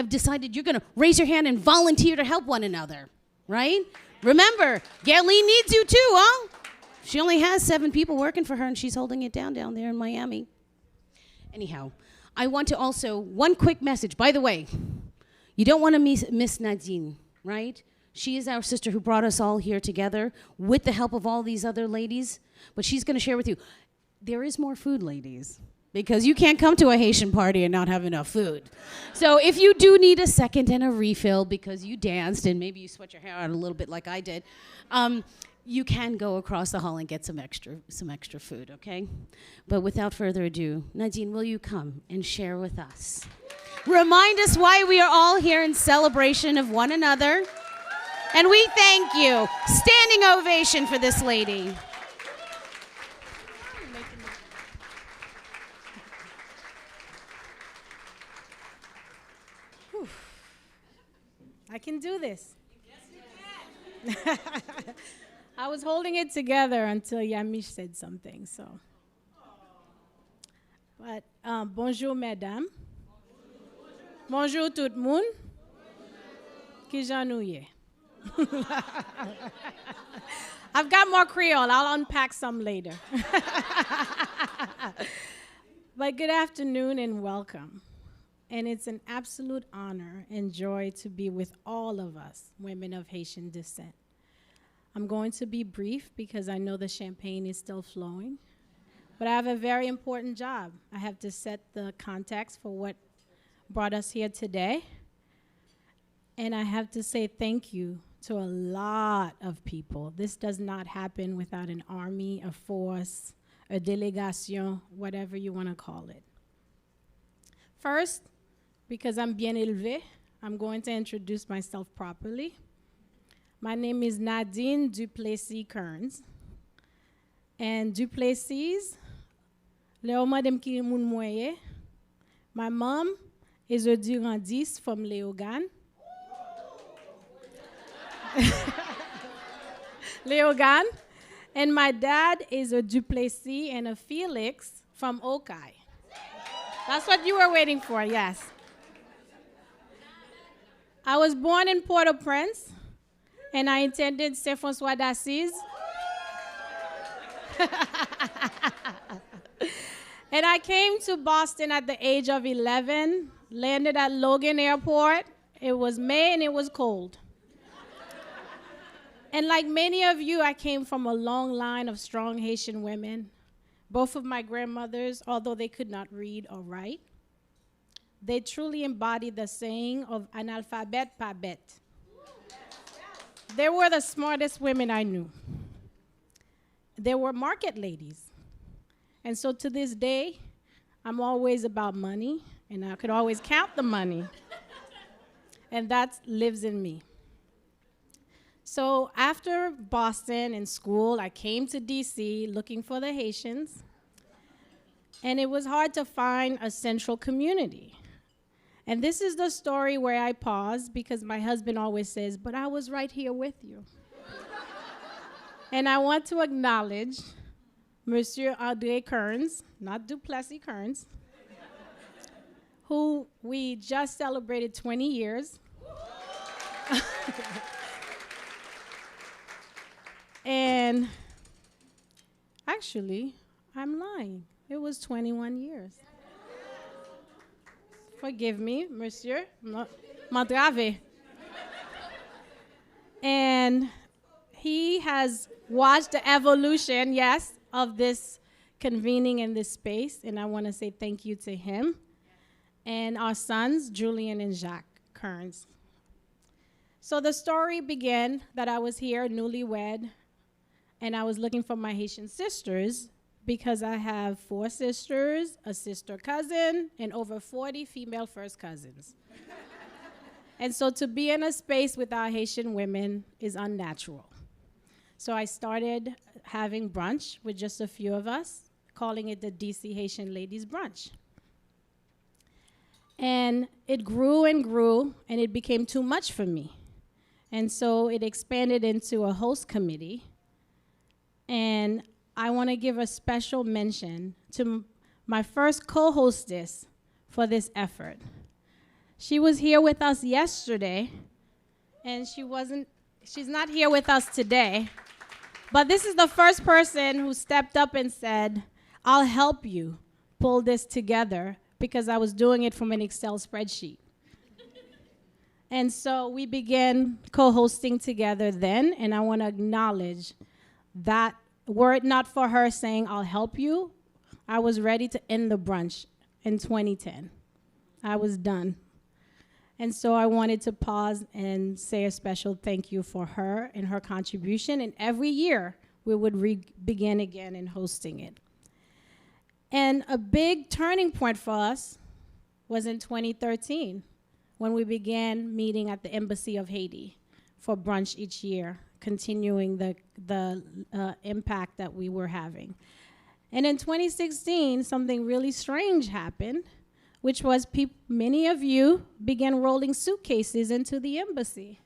decided you're going to raise your hand and volunteer to help one another, right? Remember, Gailene needs you too, huh? She only has 7 people working for her, and she's holding it down there in Miami. Anyhow, I want to also, one quick message. By the way, you don't want to miss Nadine, right? She is our sister who brought us all here together with the help of all these other ladies. But she's going to share with you, there is more food, ladies, because you can't come to a Haitian party and not have enough food. So if you do need a second and a refill because you danced and maybe you sweat your hair out a little bit like I did, you can go across the hall and get some extra food, okay? But without further ado, Nadine, will you come and share with us? Remind us why we are all here in celebration of one another. And we thank you. Standing ovation for this lady. Whew. I can do this. Yes, you can. I was holding it together until Yamish said something, so. But bonjour, mesdames. Bonjour, tout le monde. Qui j'en ouye? I've got more Creole. I'll unpack some later. But good afternoon and welcome. And it's an absolute honor and joy to be with all of us, women of Haitian descent. I'm going to be brief because I know the champagne is still flowing. But I have a very important job. I have to set the context for what brought us here today. And I have to say thank you to a lot of people. This does not happen without an army, a force, a délégation, whatever you want to call it. First, because I'm bien élevée, I'm going to introduce myself properly. My name is Nadine Duplessis Kearns. And Duplessis, Léo ki moun mwenye. My mom is a Durandis from Léogane. Léogane. And my dad is a Duplessis and a Felix from Okai. That's what you were waiting for, yes. I was born in Port-au-Prince, and I attended Saint François d'Assise. And I came to Boston at the age of 11, landed at Logan Airport. It was May and it was cold. And like many of you, I came from a long line of strong Haitian women. Both of my grandmothers, although they could not read or write, they truly embodied the saying of analphabet pas bête. They were the smartest women I knew. They were market ladies. And so to this day, I'm always about money, and I could always count the money. And that lives in me. So after Boston and school, I came to DC looking for the Haitians. And it was hard to find a central community. And this is the story where I pause because my husband always says, but I was right here with you. And I want to acknowledge Monsieur André Kearns, not Duplessis Kearns, who we just celebrated 20 years. And actually, I'm lying. It was 21 years. Forgive me, monsieur. M'entrave. And he has watched the evolution, yes, of this convening in this space. And I want to say thank you to him and our sons, Julian and Jacques Kearns. So the story began that I was here, newlywed, and I was looking for my Haitian sisters because I have 4 sisters, a sister cousin, and over 40 female first cousins. And so to be in a space with our Haitian women is unnatural. So I started having brunch with just a few of us, calling it the DC Haitian Ladies Brunch. And it grew, and it became too much for me. And so it expanded into a host committee. And I want to give a special mention to my first co-hostess for this effort. She was here with us yesterday, and she's not here with us today. But this is the first person who stepped up and said, I'll help you pull this together because I was doing it from an Excel spreadsheet. And so we began co-hosting together then, and I want to acknowledge that were it not for her saying, I'll help you, I was ready to end the brunch in 2010. I was done. And so I wanted to pause and say a special thank you for her and her contribution. And every year, we would begin again in hosting it. And a big turning point for us was in 2013, when we began meeting at the Embassy of Haiti for brunch each year, continuing the impact that we were having. And in 2016, something really strange happened, which was many of you began rolling suitcases into the embassy.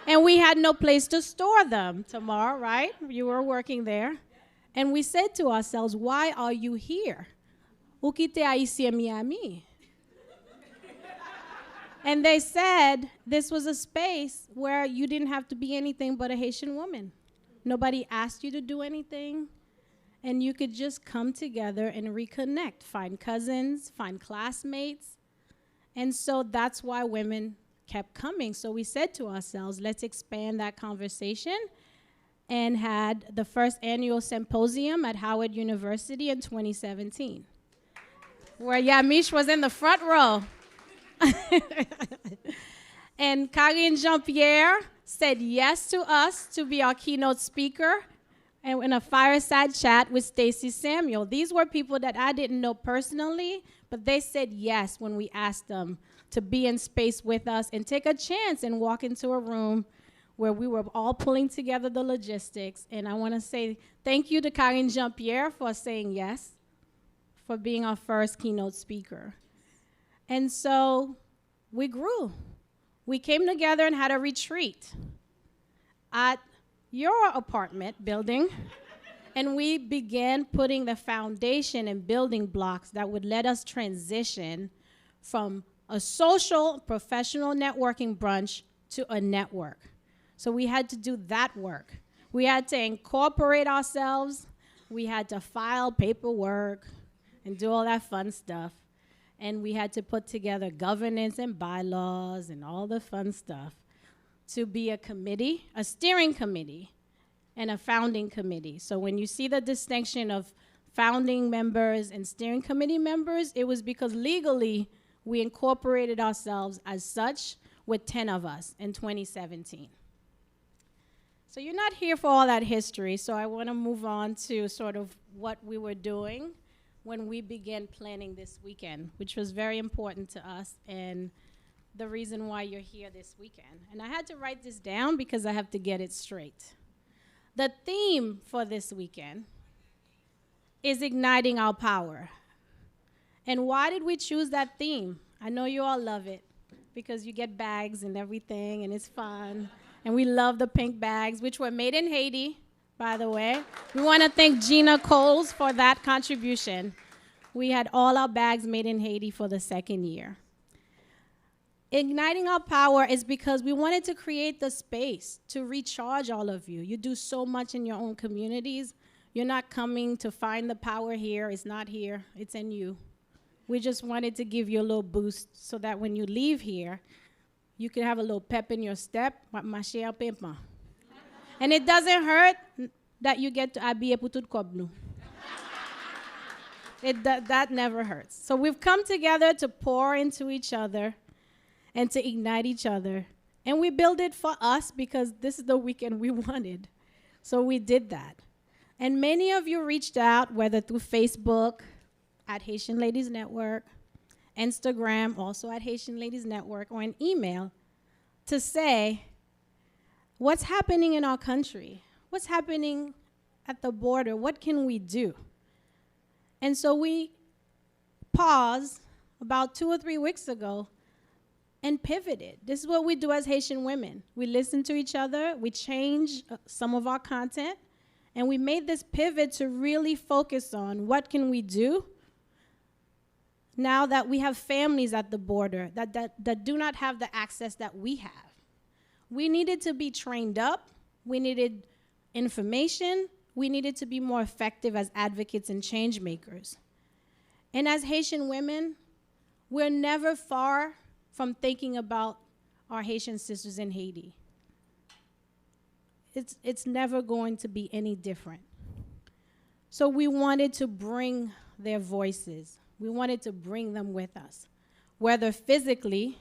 And we had no place to store them. Tamar, right? You were working there. And we said to ourselves, why are you here? Ou ki te Haïti en Miami? And they said this was a space where you didn't have to be anything but a Haitian woman. Nobody asked you to do anything. And you could just come together and reconnect, find cousins, find classmates. And so that's why women kept coming. So we said to ourselves, let's expand that conversation, and had the first annual symposium at Howard University in 2017, where Yamiche was in the front row. And Karine Jean-Pierre said yes to us to be our keynote speaker, and in a fireside chat with Stacey Samuel. These were people that I didn't know personally, but they said yes when we asked them to be in space with us and take a chance and walk into a room where we were all pulling together the logistics. And I want to say thank you to Karine Jean-Pierre for saying yes, for being our first keynote speaker. And so we grew. We came together and had a retreat at your apartment building, and we began putting the foundation and building blocks that would let us transition from a social, professional networking brunch to a network. So we had to do that work. We had to incorporate ourselves. We had to file paperwork and do all that fun stuff. And we had to put together governance and bylaws and all the fun stuff to be a committee, a steering committee, and a founding committee. So when you see the distinction of founding members and steering committee members, it was because legally we incorporated ourselves as such with 10 of us in 2017. So you're not here for all that history, so I want to move on to sort of what we were doing when we began planning this weekend, which was very important to us and the reason why you're here this weekend. And I had to write this down because I have to get it straight. The theme for this weekend is igniting our power. And why did we choose that theme? I know you all love it because you get bags and everything and it's fun. And we love the pink bags, which were made in Haiti, by the way. We want to thank Gina Coles for that contribution. We had all our bags made in Haiti for the second year. Igniting our power is because we wanted to create the space to recharge all of you. You do so much in your own communities. You're not coming to find the power here. It's not here. It's in you. We just wanted to give you a little boost so that when you leave here, you can have a little pep in your step. And it doesn't hurt that you get to habiller pour tout corps bleu. That never hurts. So we've come together to pour into each other and to ignite each other. And we build it for us because this is the weekend we wanted. So we did that. And many of you reached out, whether through Facebook, at Haitian Ladies Network, Instagram, also at Haitian Ladies Network, or an email to say, what's happening in our country? What's happening at the border? What can we do? And so we paused about 2 or 3 weeks ago and pivoted. This is what we do as Haitian women. We listen to each other, we change some of our content, and we made this pivot to really focus on what can we do now that we have families at the border that do not have the access that we have. We needed to be trained up. We needed information. We needed to be more effective as advocates and change makers. And as Haitian women, we're never far from thinking about our Haitian sisters in Haiti. It's never going to be any different. So we wanted to bring their voices. We wanted to bring them with us, whether physically,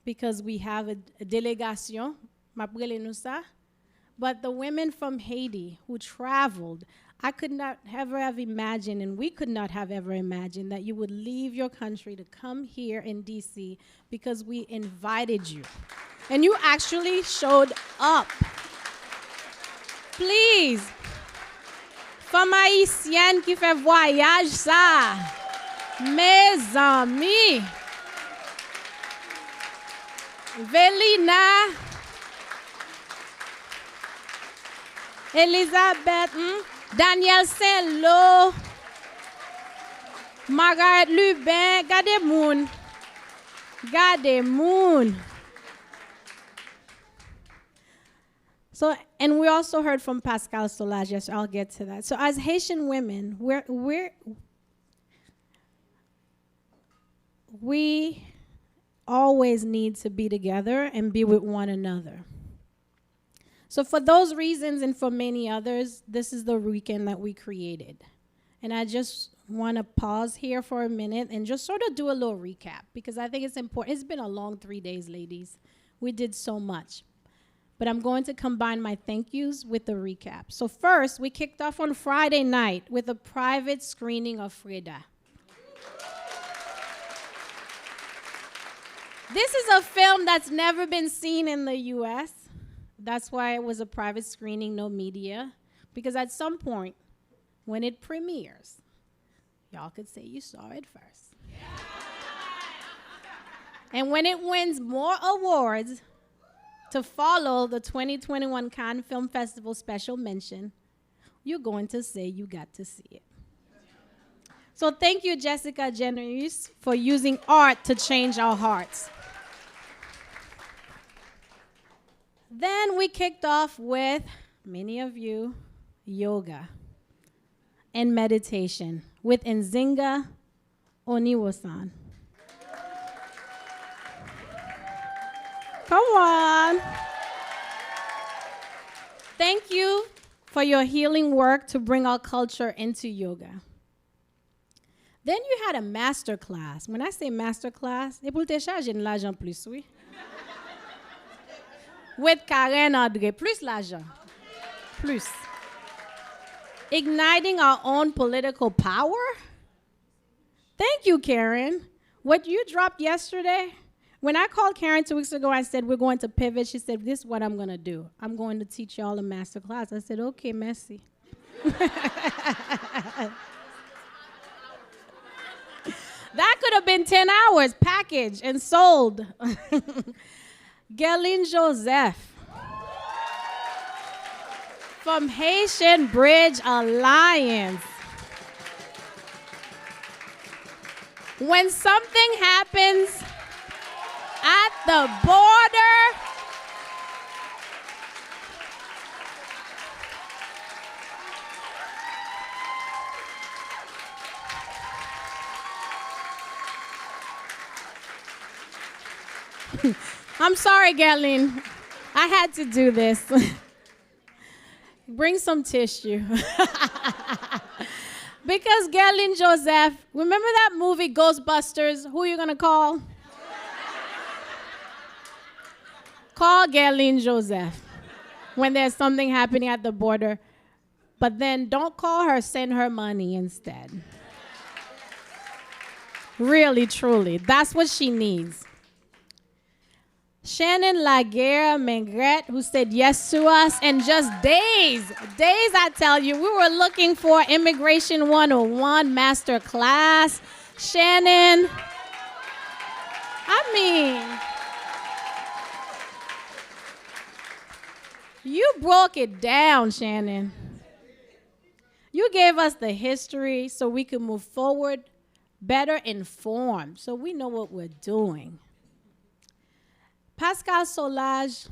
because we have a delegation, but the women from Haiti who traveled, I could not ever have imagined, and we could not have ever imagined, that you would leave your country to come here in DC because we invited you. And you actually showed up. Please, femme haïtienne qui fait voyage ça, mes amis, Velina, Elizabeth, Daniel Saint-Lô, Margaret Lubin, Gade Moon. So, and we also heard from Pascal Solage. Yes, I'll get to that. So, as Haitian women, we always need to be together and be with one another. So, for those reasons and for many others, this is the weekend that we created. And I just want to pause here for a minute and just sort of do a little recap because I think it's important. It's been a long 3 days, ladies. We did so much. But I'm going to combine my thank yous with the recap. So first, we kicked off on Friday night with a private screening of Freda. This is a film that's never been seen in the US. That's why it was a private screening, no media. Because at some point, when it premieres, y'all could say you saw it first. And when it wins more awards, to follow the 2021 Cannes Film Festival special mention, you're going to say you got to see it. So thank you, Jessica Generis, for using art to change our hearts. Then we kicked off with, many of you, yoga and meditation with Nzinga Oniwosan. Come on. Thank you for your healing work to bring our culture into yoga. Then you had a master class. When I say master class, c'est pour te charger de l'argent plus, oui. With Karen André, plus l'argent. Plus. Igniting our own political power? Thank you, Karen. What you dropped yesterday, when I called Karen 2 weeks ago, I said, we're going to pivot. She said, this is what I'm going to do. I'm going to teach y'all a master class. I said, okay, merci. That could have been 10 hours packaged and sold. Gerline Joseph from Haitian Bridge Alliance. When something happens at the border, I'm sorry, Gerline. I had to do this. Bring some tissue. Because Gerline Joseph, remember that movie Ghostbusters? Who are you going to call? Call Gerline Joseph when there's something happening at the border. But then don't call her, send her money instead. Really, truly. That's what she needs. Shannon Laguerre Mengret, who said yes to us, and just days, I tell you, we were looking for Immigration 101 master class. Shannon, I mean, you broke it down, Shannon. You gave us the history so we could move forward better informed, so we know what we're doing. Pascal Solage.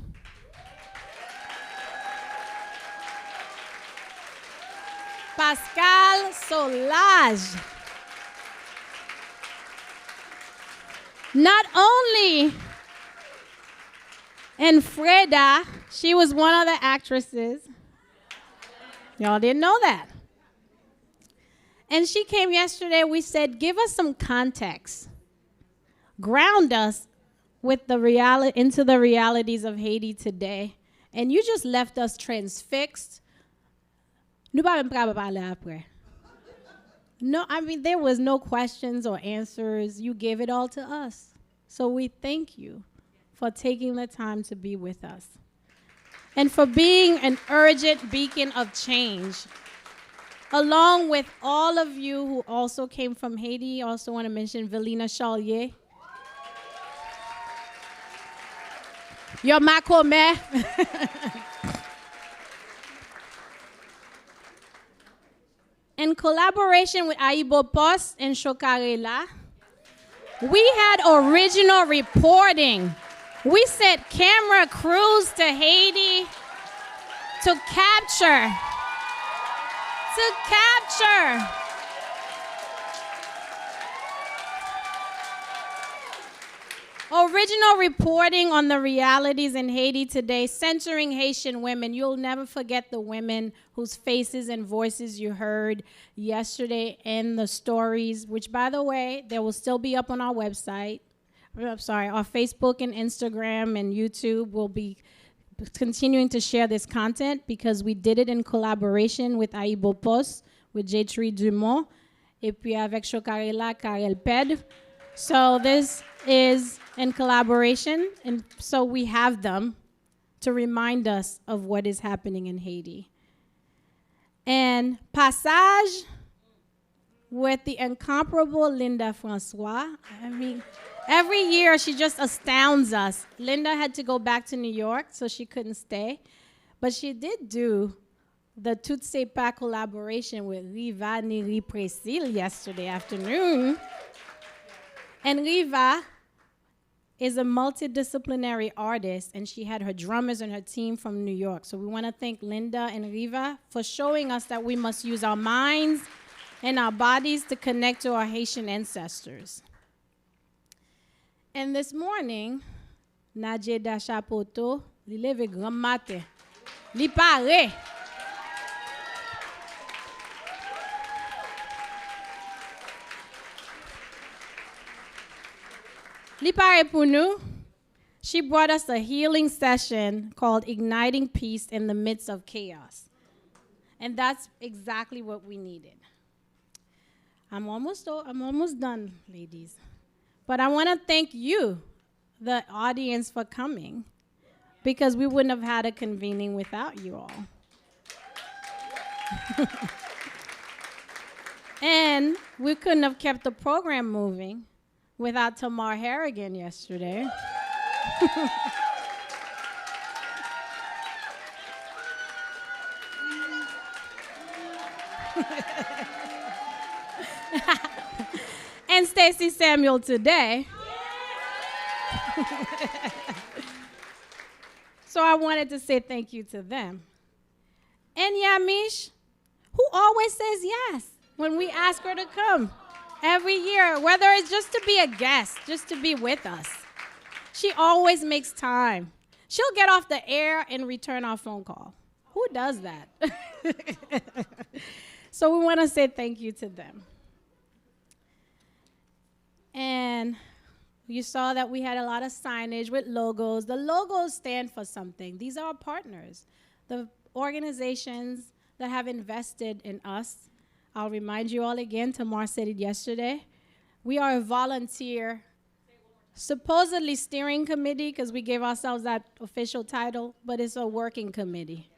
Pascal Solage. Not only in Freda, she was one of the actresses. Y'all didn't know that. And she came yesterday. We said, give us some context. Ground us with the into the realities of Haiti today. And you just left us transfixed. No, I mean, there was no questions or answers. You gave it all to us. So we thank you for taking the time to be with us and for being an urgent beacon of change. Along with all of you who also came from Haiti, I also want to mention Velina Charlier. Your Macomé. In collaboration with Aibo Post and Chocarela, we had original reporting. We sent camera crews to Haiti to capture original reporting on the realities in Haiti today, centering Haitian women. You'll never forget the women whose faces and voices you heard yesterday in the stories, which, by the way, they will still be up on our website. I'm sorry, our Facebook and Instagram and YouTube will be continuing to share this content because we did it in collaboration with Aibo Post, with J3 Dumont, et puis avec Chocarela, Karel Ped. So this is in collaboration, and so we have them to remind us of what is happening in Haiti. And Passage with the incomparable Linda Francois. I mean, every year she just astounds us. Linda had to go back to New York, so she couldn't stay. But she did do the Tout C'est Pas collaboration with Riva Neri Presil yesterday afternoon. And Riva is a multidisciplinary artist, and she had her drummers and her team from New York. So we want to thank Linda and Riva for showing us that we must use our minds and our bodies to connect to our Haitian ancestors. And this morning, Nadje Dachapoto, li leve grand matin, li pare. Li pare pour nous. She brought us a healing session called Igniting Peace in the Midst of Chaos. And that's exactly what we needed. I'm almost done, ladies. But I want to thank you, the audience, for coming, because we wouldn't have had a convening without you all. And we couldn't have kept the program moving without Tamar Harrigan yesterday. And Stacey Samuel today. So I wanted to say thank you to them. And Yamish, who always says yes when we ask her to come every year, whether it's just to be a guest, just to be with us. She always makes time. She'll get off the air and return our phone call. Who does that? So we want to say thank you to them. And you saw that we had a lot of signage with logos. The logos stand for something. These are our partners, the organizations that have invested in us. I'll remind you all again, Tamar said it yesterday. We are a volunteer, supposedly steering committee, because we gave ourselves that official title, but it's a working committee.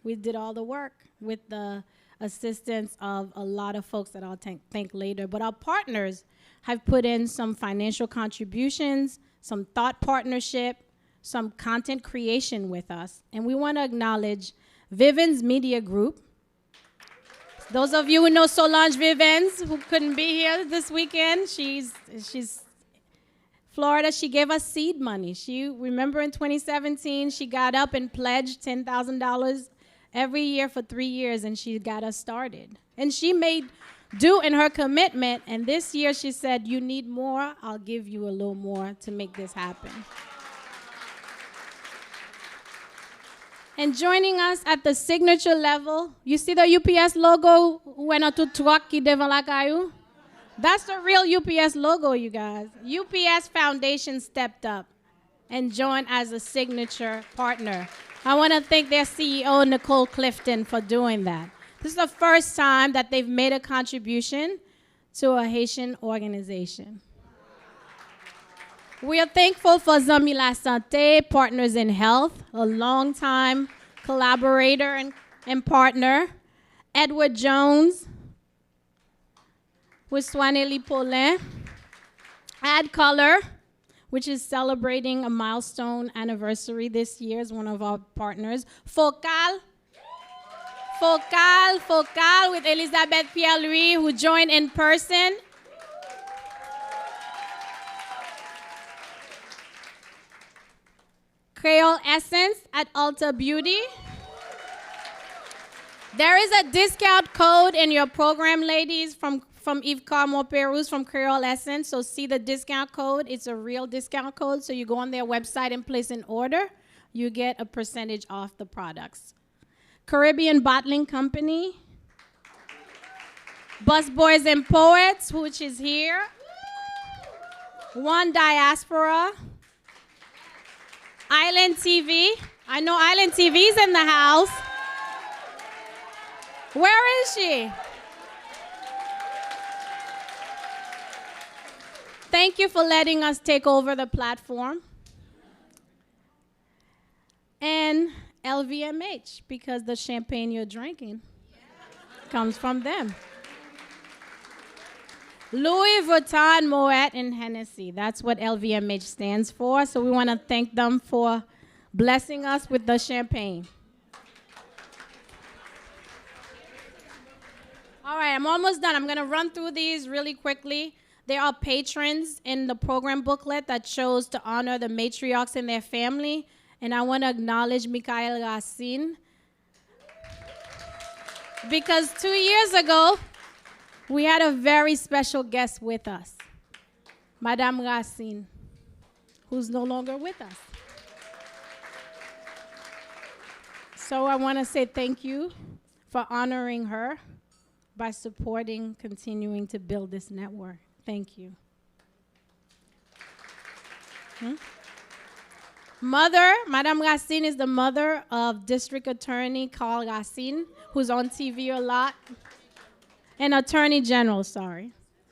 We did all the work with the assistance of a lot of folks that I'll thank later. But our partners have put in some financial contributions, some thought partnership, some content creation with us. And we want to acknowledge Vivens Media Group. Those of you who know Solange Vivens, who couldn't be here this weekend, she's Florida. She gave us seed money. Remember in 2017, she got up and pledged $10,000 every year for 3 years, and she got us started. And she made do in her commitment, and this year she said, you need more, I'll give you a little more to make this happen. And joining us at the signature level, you see the UPS logo when tu truck qui devant la caillou? That's the real UPS logo, you guys. UPS Foundation stepped up and joined as a signature partner. I want to thank their CEO, Nicole Clifton, for doing that. This is the first time that they've made a contribution to a Haitian organization. We are thankful for Zami La Santé, Partners in Health, a longtime collaborator and partner. Edward Jones with Swanelli Paulin. Add Color, which is celebrating a milestone anniversary this year, is one of our partners. Focal Focal with Elizabeth Pierre-Louis, who joined in person. Creole Essence at Ulta Beauty. There is a discount code in your program, ladies, from Yves Carmel Perus from Creole Essence. So see the discount code. It's a real discount code. So you go on their website and place an order. You get a percentage off the products. Caribbean Bottling Company. Bus Boys and Poets, which is here. One Diaspora. Island TV. I know Island TV's in the house. Where is she? Thank you for letting us take over the platform. And LVMH, because the champagne you're drinking comes from them. Louis Vuitton, Moet, and Hennessy. That's what LVMH stands for. So we want to thank them for blessing us with the champagne. All right, I'm almost done. I'm going to run through these really quickly. There are patrons in the program booklet that chose to honor the matriarchs and their family. And I want to acknowledge Michael Racine. Because 2 years ago, we had a very special guest with us, Madame Racine, who's no longer with us. So I want to say thank you for honoring her by supporting, continuing to build this network. Thank you. Mother, Madame Racine is the mother of District Attorney Carl Racine, who's on TV a lot, and Attorney General,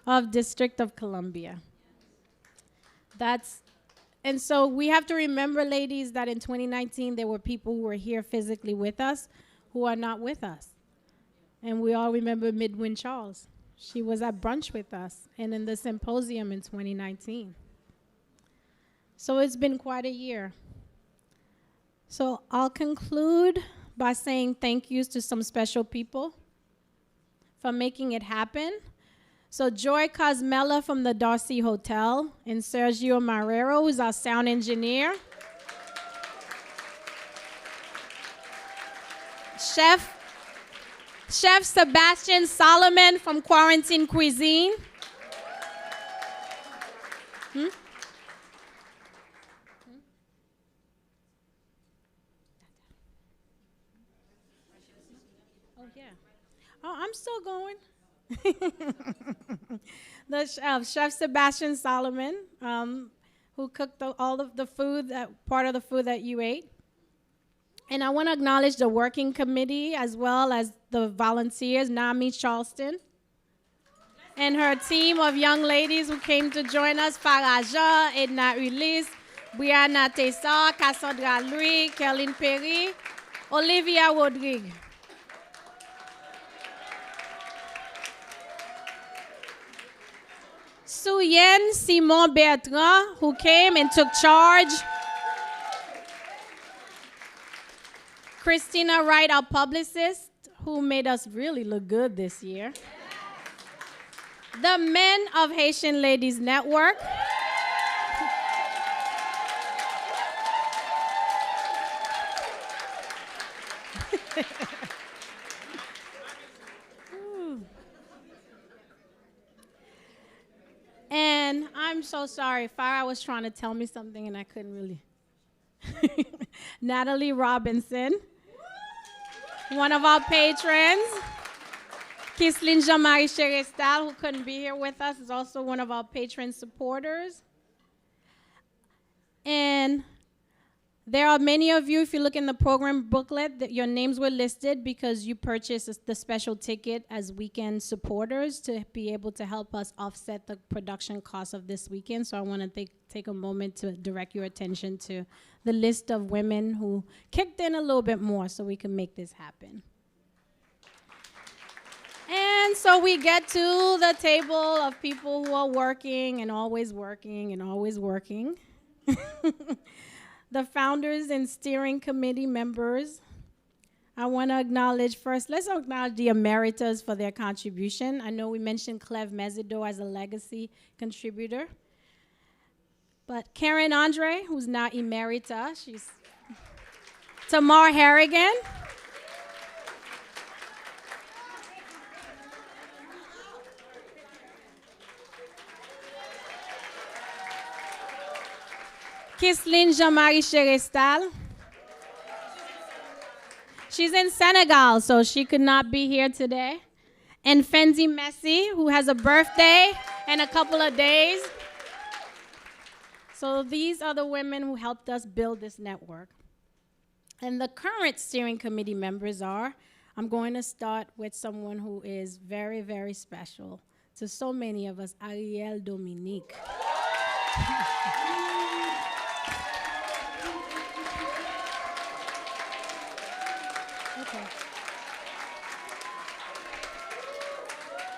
of District of Columbia. And so we have to remember, ladies, that in 2019, there were people who were here physically with us who are not with us. And we all remember Midwin Charles. She was at brunch with us and in the symposium in 2019. So it's been quite a year. So I'll conclude by saying thank yous to some special people for making it happen. So Joy Cosmella from the Darcy Hotel and Sergio Marrero, who's our sound engineer. Chef Sebastian Solomon from Quarantine Cuisine. Oh, yeah. Oh, I'm still going. Chef Sebastian Solomon, who cooked all of the food, part of the food that you ate. And I want to acknowledge the working committee as well as the volunteers, Nami Charleston, and her team of young ladies who came to join us, Faraja, Edna Ulysse, Brianna Tessa, Cassandra Louis, Kerlin Perry, Olivia Rodrigue. Suyen Simon Bertrand, who came and took charge. Christina Wright, our publicist, who made us really look good this year. The men of Haitian Ladies Network. And I'm so sorry, Farah was trying to tell me something and I couldn't really. Natalie Robinson, one of our patrons. Kislin Jean-Marie Cherestal, who couldn't be here with us, is also one of our patron supporters. And there are many of you, if you look in the program booklet, that your names were listed because you purchased the special ticket as weekend supporters to be able to help us offset the production costs of this weekend. So I want to take a moment to direct your attention to the list of women who kicked in a little bit more so we can make this happen. And so we get to the table of people who are working and always working and always working. The founders and steering committee members I want to acknowledge first, let's acknowledge the emeritus for their contribution. I know we mentioned Cleve Mezido as a legacy contributor. But Karen Andre, who's now emerita, she's Tamar Harrigan. Kislin Jean-Marie Cherestal. She's in Senegal, so she could not be here today. And Fendi Messi, who has a birthday in a couple of days. So these are the women who helped us build this network. And the current steering committee members are, I'm going to start with someone who is very, very special to so many of us, Ariel Dominique. Okay.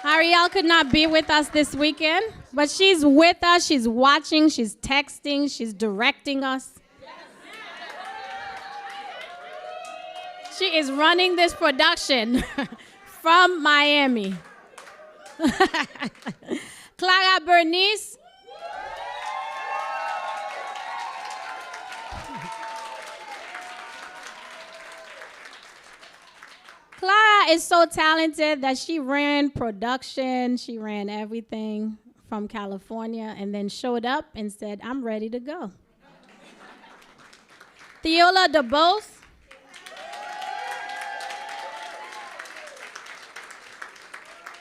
Ariel could not be with us this weekend, but she's with us, she's watching, she's texting, she's directing us. She is running this production from Miami. Clara Bernice. Clara is so talented that she ran production, she ran everything from California, and then showed up and said, I'm ready to go. Theola DeBose.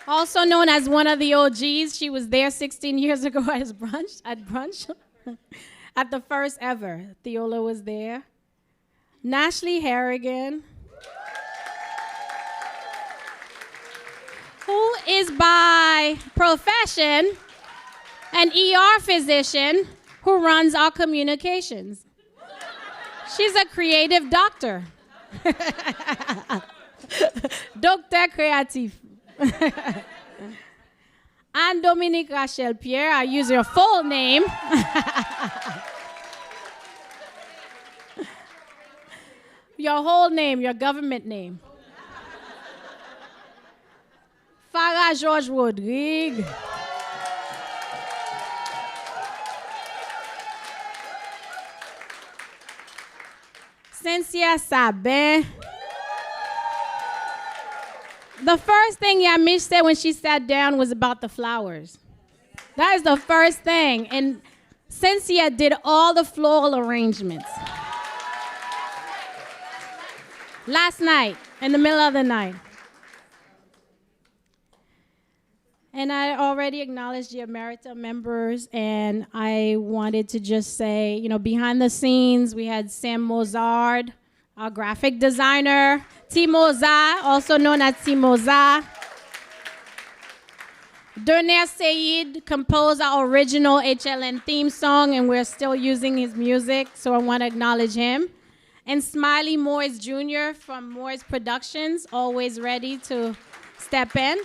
Also known as one of the OGs, she was there 16 years ago at brunch. At the first ever, Theola was there. Nashley Harrigan, who is by profession an ER physician who runs our communications. She's a creative doctor. Doctor Creative. And Dominique Rachel Pierre, I use your full name. Your whole name, your government name. Farah George Rodrigue. Cynthia Sabin. The first thing Yamish said when she sat down was about the flowers. That is the first thing. And Cynthia did all the floral arrangements. Last night, in the middle of the night. And I already acknowledged the Emerita members, and I wanted to just say, you know, behind the scenes, we had Sam Mozart, our graphic designer, Timoza, also known as Timoza. Dernier Sayid composed our original HLN theme song, and we're still using his music, so I want to acknowledge him. And Smiley Moyes Jr. from Moyes Productions, always ready to step in.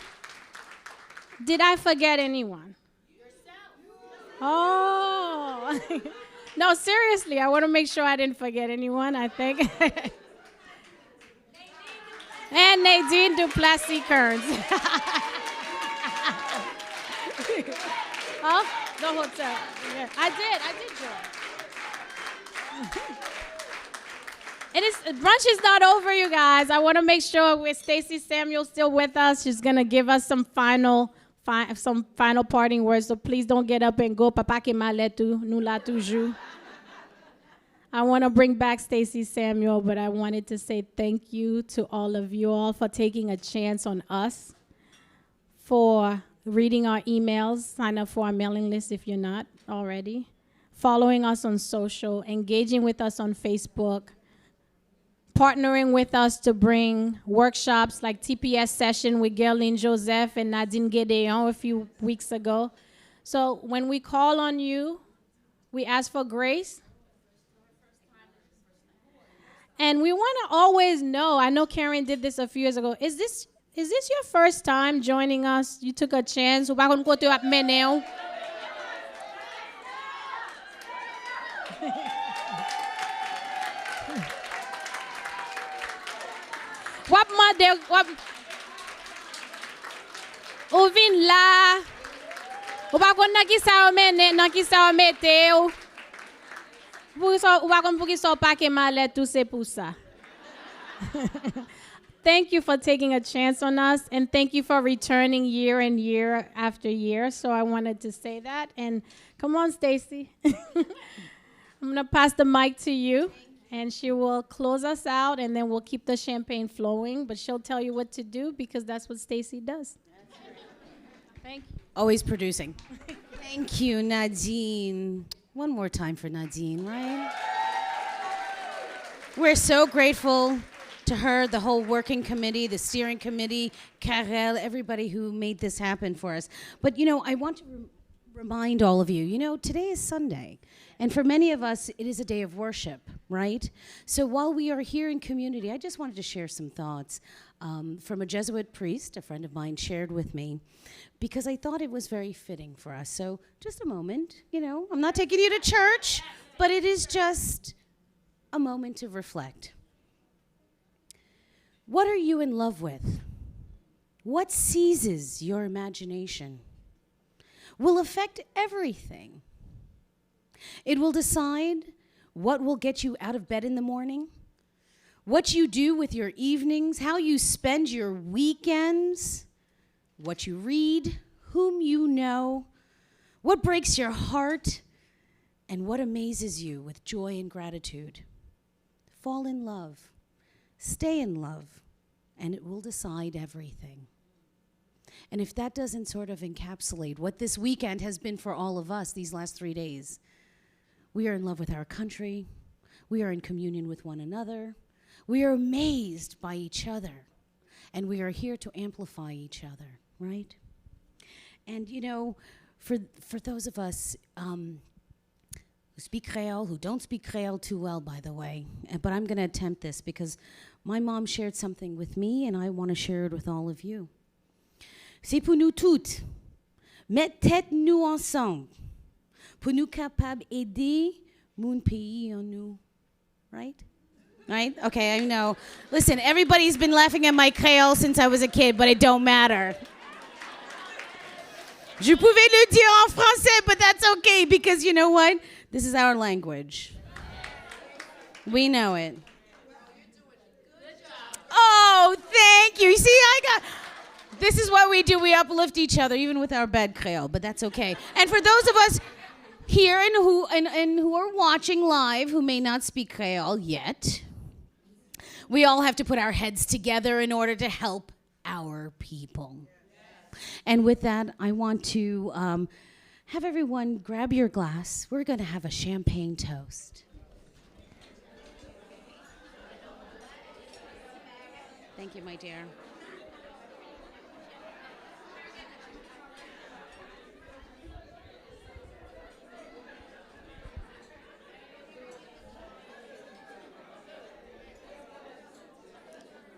Did I forget anyone? Yourself. Oh. No, seriously, I want to make sure I didn't forget anyone, I think. And Nadine Duplessis Kearns. Oh, the hotel. Yeah. I did join. Brunch is not over, you guys. I want to make sure with Stacey Samuel still with us. She's going to give us some final parting words, so please don't get up and go. Papa qui m'a letu, nous la toujours. I want to bring back Stacey Samuel, but I wanted to say thank you to all of you all for taking a chance on us, for reading our emails, sign up for our mailing list if you're not already, following us on social, engaging with us on Facebook, partnering with us to bring workshops like TPS session with Gerline Joseph and Nadine Gedeon a few weeks ago. So when we call on you, we ask for grace. And we want to always know, I know Karen did this a few years ago, is this your first time joining us? You took a chance. Wap mande, wap... Ou vin la. Ou pa kon nan ki sa ou mene, nan ki sa ou mete ou. Ou pa kon pou ki sa ou pa ke malet tout se pou sa. Thank you for taking a chance on us, and thank you for returning year and year after year. So I wanted to say that. And come on, Stacy. I'm going to pass the mic to you, and she will close us out, and then we'll keep the champagne flowing. But she'll tell you what to do because that's what Stacy does. Thank you. Always producing. Thank you, Nadine. One more time for Nadine, right? We're so grateful to her, the whole working committee, the steering committee, Karel, everybody who made this happen for us. But, I want to remind all of you, today is Sunday. And for many of us, it is a day of worship, right? So while we are here in community, I just wanted to share some thoughts from a Jesuit priest, a friend of mine shared with me, because I thought it was very fitting for us. So just a moment, I'm not taking you to church, but it is just a moment to reflect. What are you in love with? What seizes your imagination? Will affect everything. It will decide what will get you out of bed in the morning, what you do with your evenings, how you spend your weekends, what you read, whom you know, what breaks your heart, and what amazes you with joy and gratitude. Fall in love. Stay in love, and it will decide everything. And if that doesn't sort of encapsulate what this weekend has been for all of us these last 3 days, we are in love with our country. We are in communion with one another. We are amazed by each other. And we are here to amplify each other, right? And, for those of us who speak Creole, who don't speak Creole too well, by the way, but I'm going to attempt this because my mom shared something with me, and I want to share it with all of you. C'est pour nous toutes, mettre tête nous ensemble, pour nous capables aider mon pays en nous. Right? Right? Okay, I know. Listen, everybody's been laughing at my Creole since I was a kid, but it don't matter. Je pouvais le dire en français, but that's okay because you know what? This is our language. We know it. Oh, thank you. See, this is what we do. We uplift each other, even with our bad Creole, but that's okay. And for those of us here and who are watching live who may not speak Creole yet, we all have to put our heads together in order to help our people. And with that, I want to have everyone grab your glass. We're going to have a champagne toast. Thank you, my dear.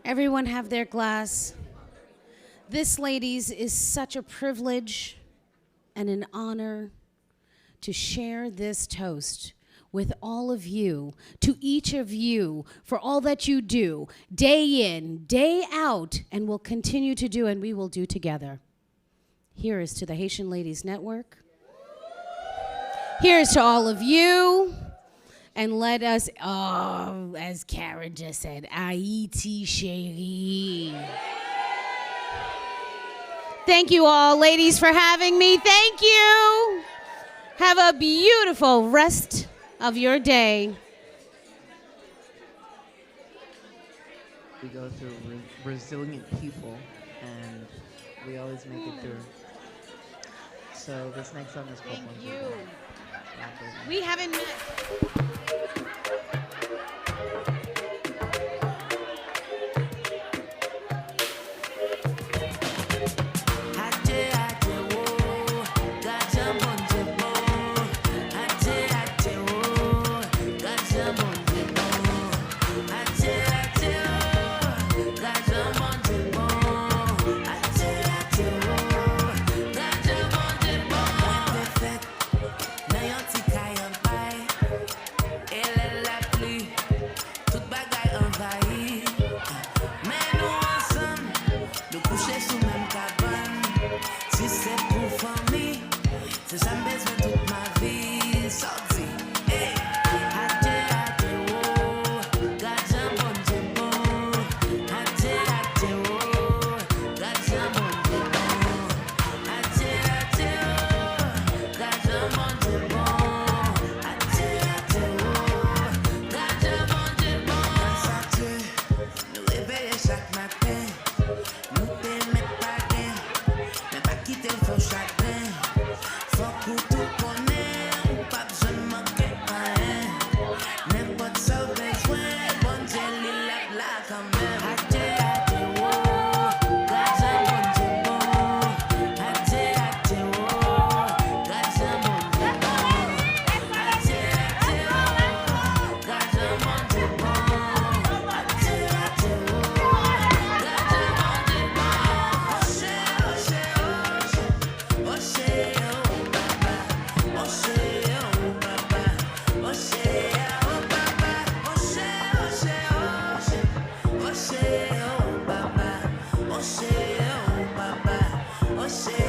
Everyone have their glass. This, ladies, is such a privilege and an honor to share this toast with all of you, to each of you, for all that you do, day in, day out, and will continue to do, and we will do together. Here is to the Haitian Ladies Network. Here is to all of you. And let us, as Karen just said, Haiti chérie. Thank you all, ladies, for having me. Thank you. Have a beautiful rest of your day. We go through resilient people, and we always make it through. So this next song is called Thank you. We haven't met. Men matin. Nous t'aimons pas bien, mais pas quitter le faux chagrin. Faut que tout connaît, ou pas besoin de manquer rien. N'importe ça besoin, bon Dieu, il là quand même. Adieu, adieu, oh, gardez bon Dieu bon. Adieu, adieu, oh, gardez bon Dieu bon. Adieu, adieu, oh, gardez bon Dieu bon. Adieu, adieu, oh, gardez bon Dieu bon. Oshé, oshé, oshé, oshé, oh papa. Oshé, oh papa. Oshé, oh papa. Oshé, oshé, oshé, oshé, oh papa. Oshé, oh papa. Oshé,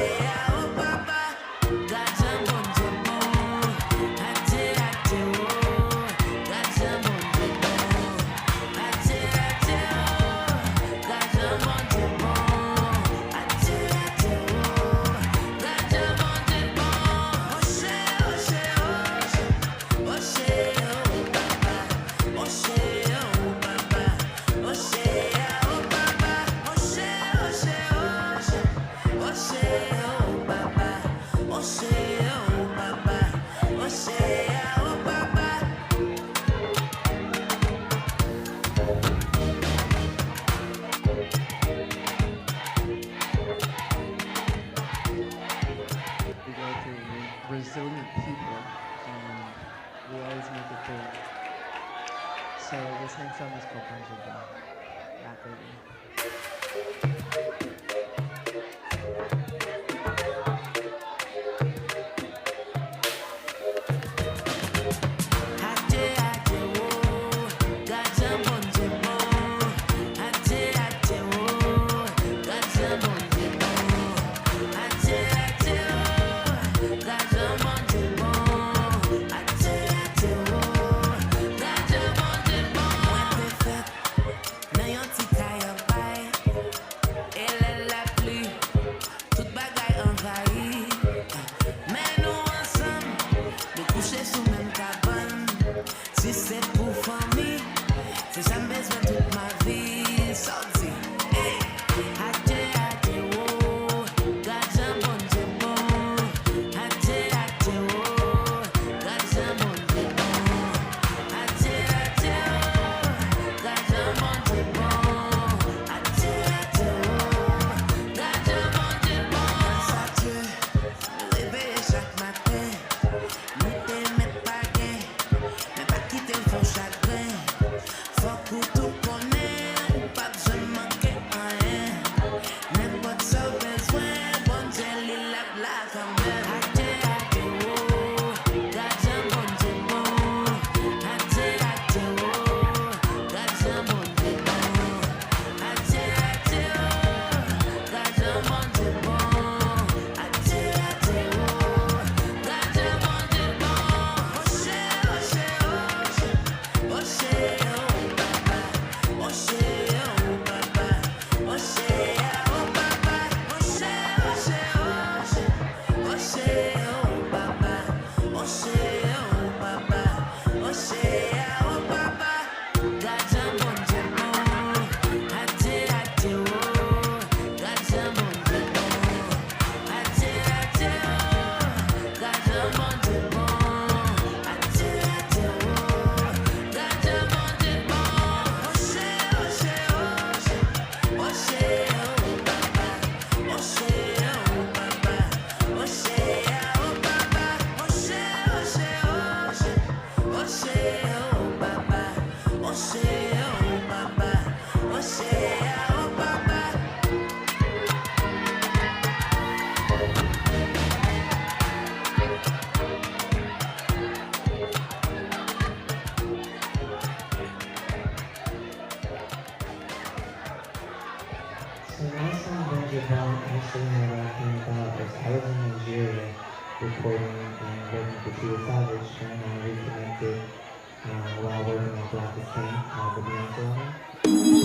oh papa. Gardez bon Dieu bon. Adieu, adieu, oh, gardez bon Dieu bon. Adieu, adieu, oh, gardez bon Dieu bon. Adieu, adieu, oh, gardez bon Dieu bon. Oshé, oshé, oshé, oshé, oh papa. Oshé, oh papa. Oshé, oh papa. Oshé, oshé, oshé, oshé, oh papa. Oshé, oh papa. Oshé, oh papa. We go through resilient people, and we always make it through. So this next song is called Brunch. Back over. Adieu, adieu, oh, gardez bon Dieu bon. Adieu, adieu, oh, gardez bon Dieu bon. Adieu, adieu, oh, gardez bon Dieu bon. Adieu, adieu, oh, gardez bon Dieu bon. Moi t'es fait, nan yon ti kay en paille. Elle est la pluie, toute bagaille envahie. Mais nous ensemble, nous coucher sous même cabane. Si c'est pour famille, c'est jamais besoin toute ma vie. Sorti, hey, adieu, adieu, oh, gardez bon Dieu bon. Adieu, adieu, oh, gardez bon Dieu bon. Adieu, adieu, oh, gardez bon Dieu bon. Adieu, adieu, oh, gardez bon Dieu bon. Grâce à Dieu, nous réveiller chaque matin. Nous t'aimons pas bien, mais pas quitter le faux chagrin. Faut que tout connaît, ou pas besoin de manquer rien. N'importe ça besoin, bon Dieu, il là quand même. Adieu, adieu, oh, gardez bon Dieu bon. Adieu, adieu, oh, gardez bon Dieu bon. Adieu, adieu, oh, gardez bon Dieu bon. Adieu, adieu, oh, gardez bon Dieu bon. Oshé, oshé, oshé, oshé, oh papa. Oshé, oh papa. Oshé, oh papa. Oshé, oshé, oshé, oshé, oh papa. Oshé, oh papa. Oshé, oh papa. Gardez bon Dieu bon. Adieu, adieu, oh, gardez bon Dieu bon. Adieu, adieu, oh, gardez bon Dieu bon. Adieu, adieu, oh, gardez bon Dieu bon. Oshé, oshé, oshé, oshé, oh papa. Oshé, oh papa. Oshé, oh papa. Oshé, oshé, oshé, oshé, oh papa. Oshé, oh papa. Oshé, oh papa. So my song Brunch actually how I came about is I was in Nigeria recording and working for Tia Savage, and I reconnected while working at Black is King, the Beyonce album.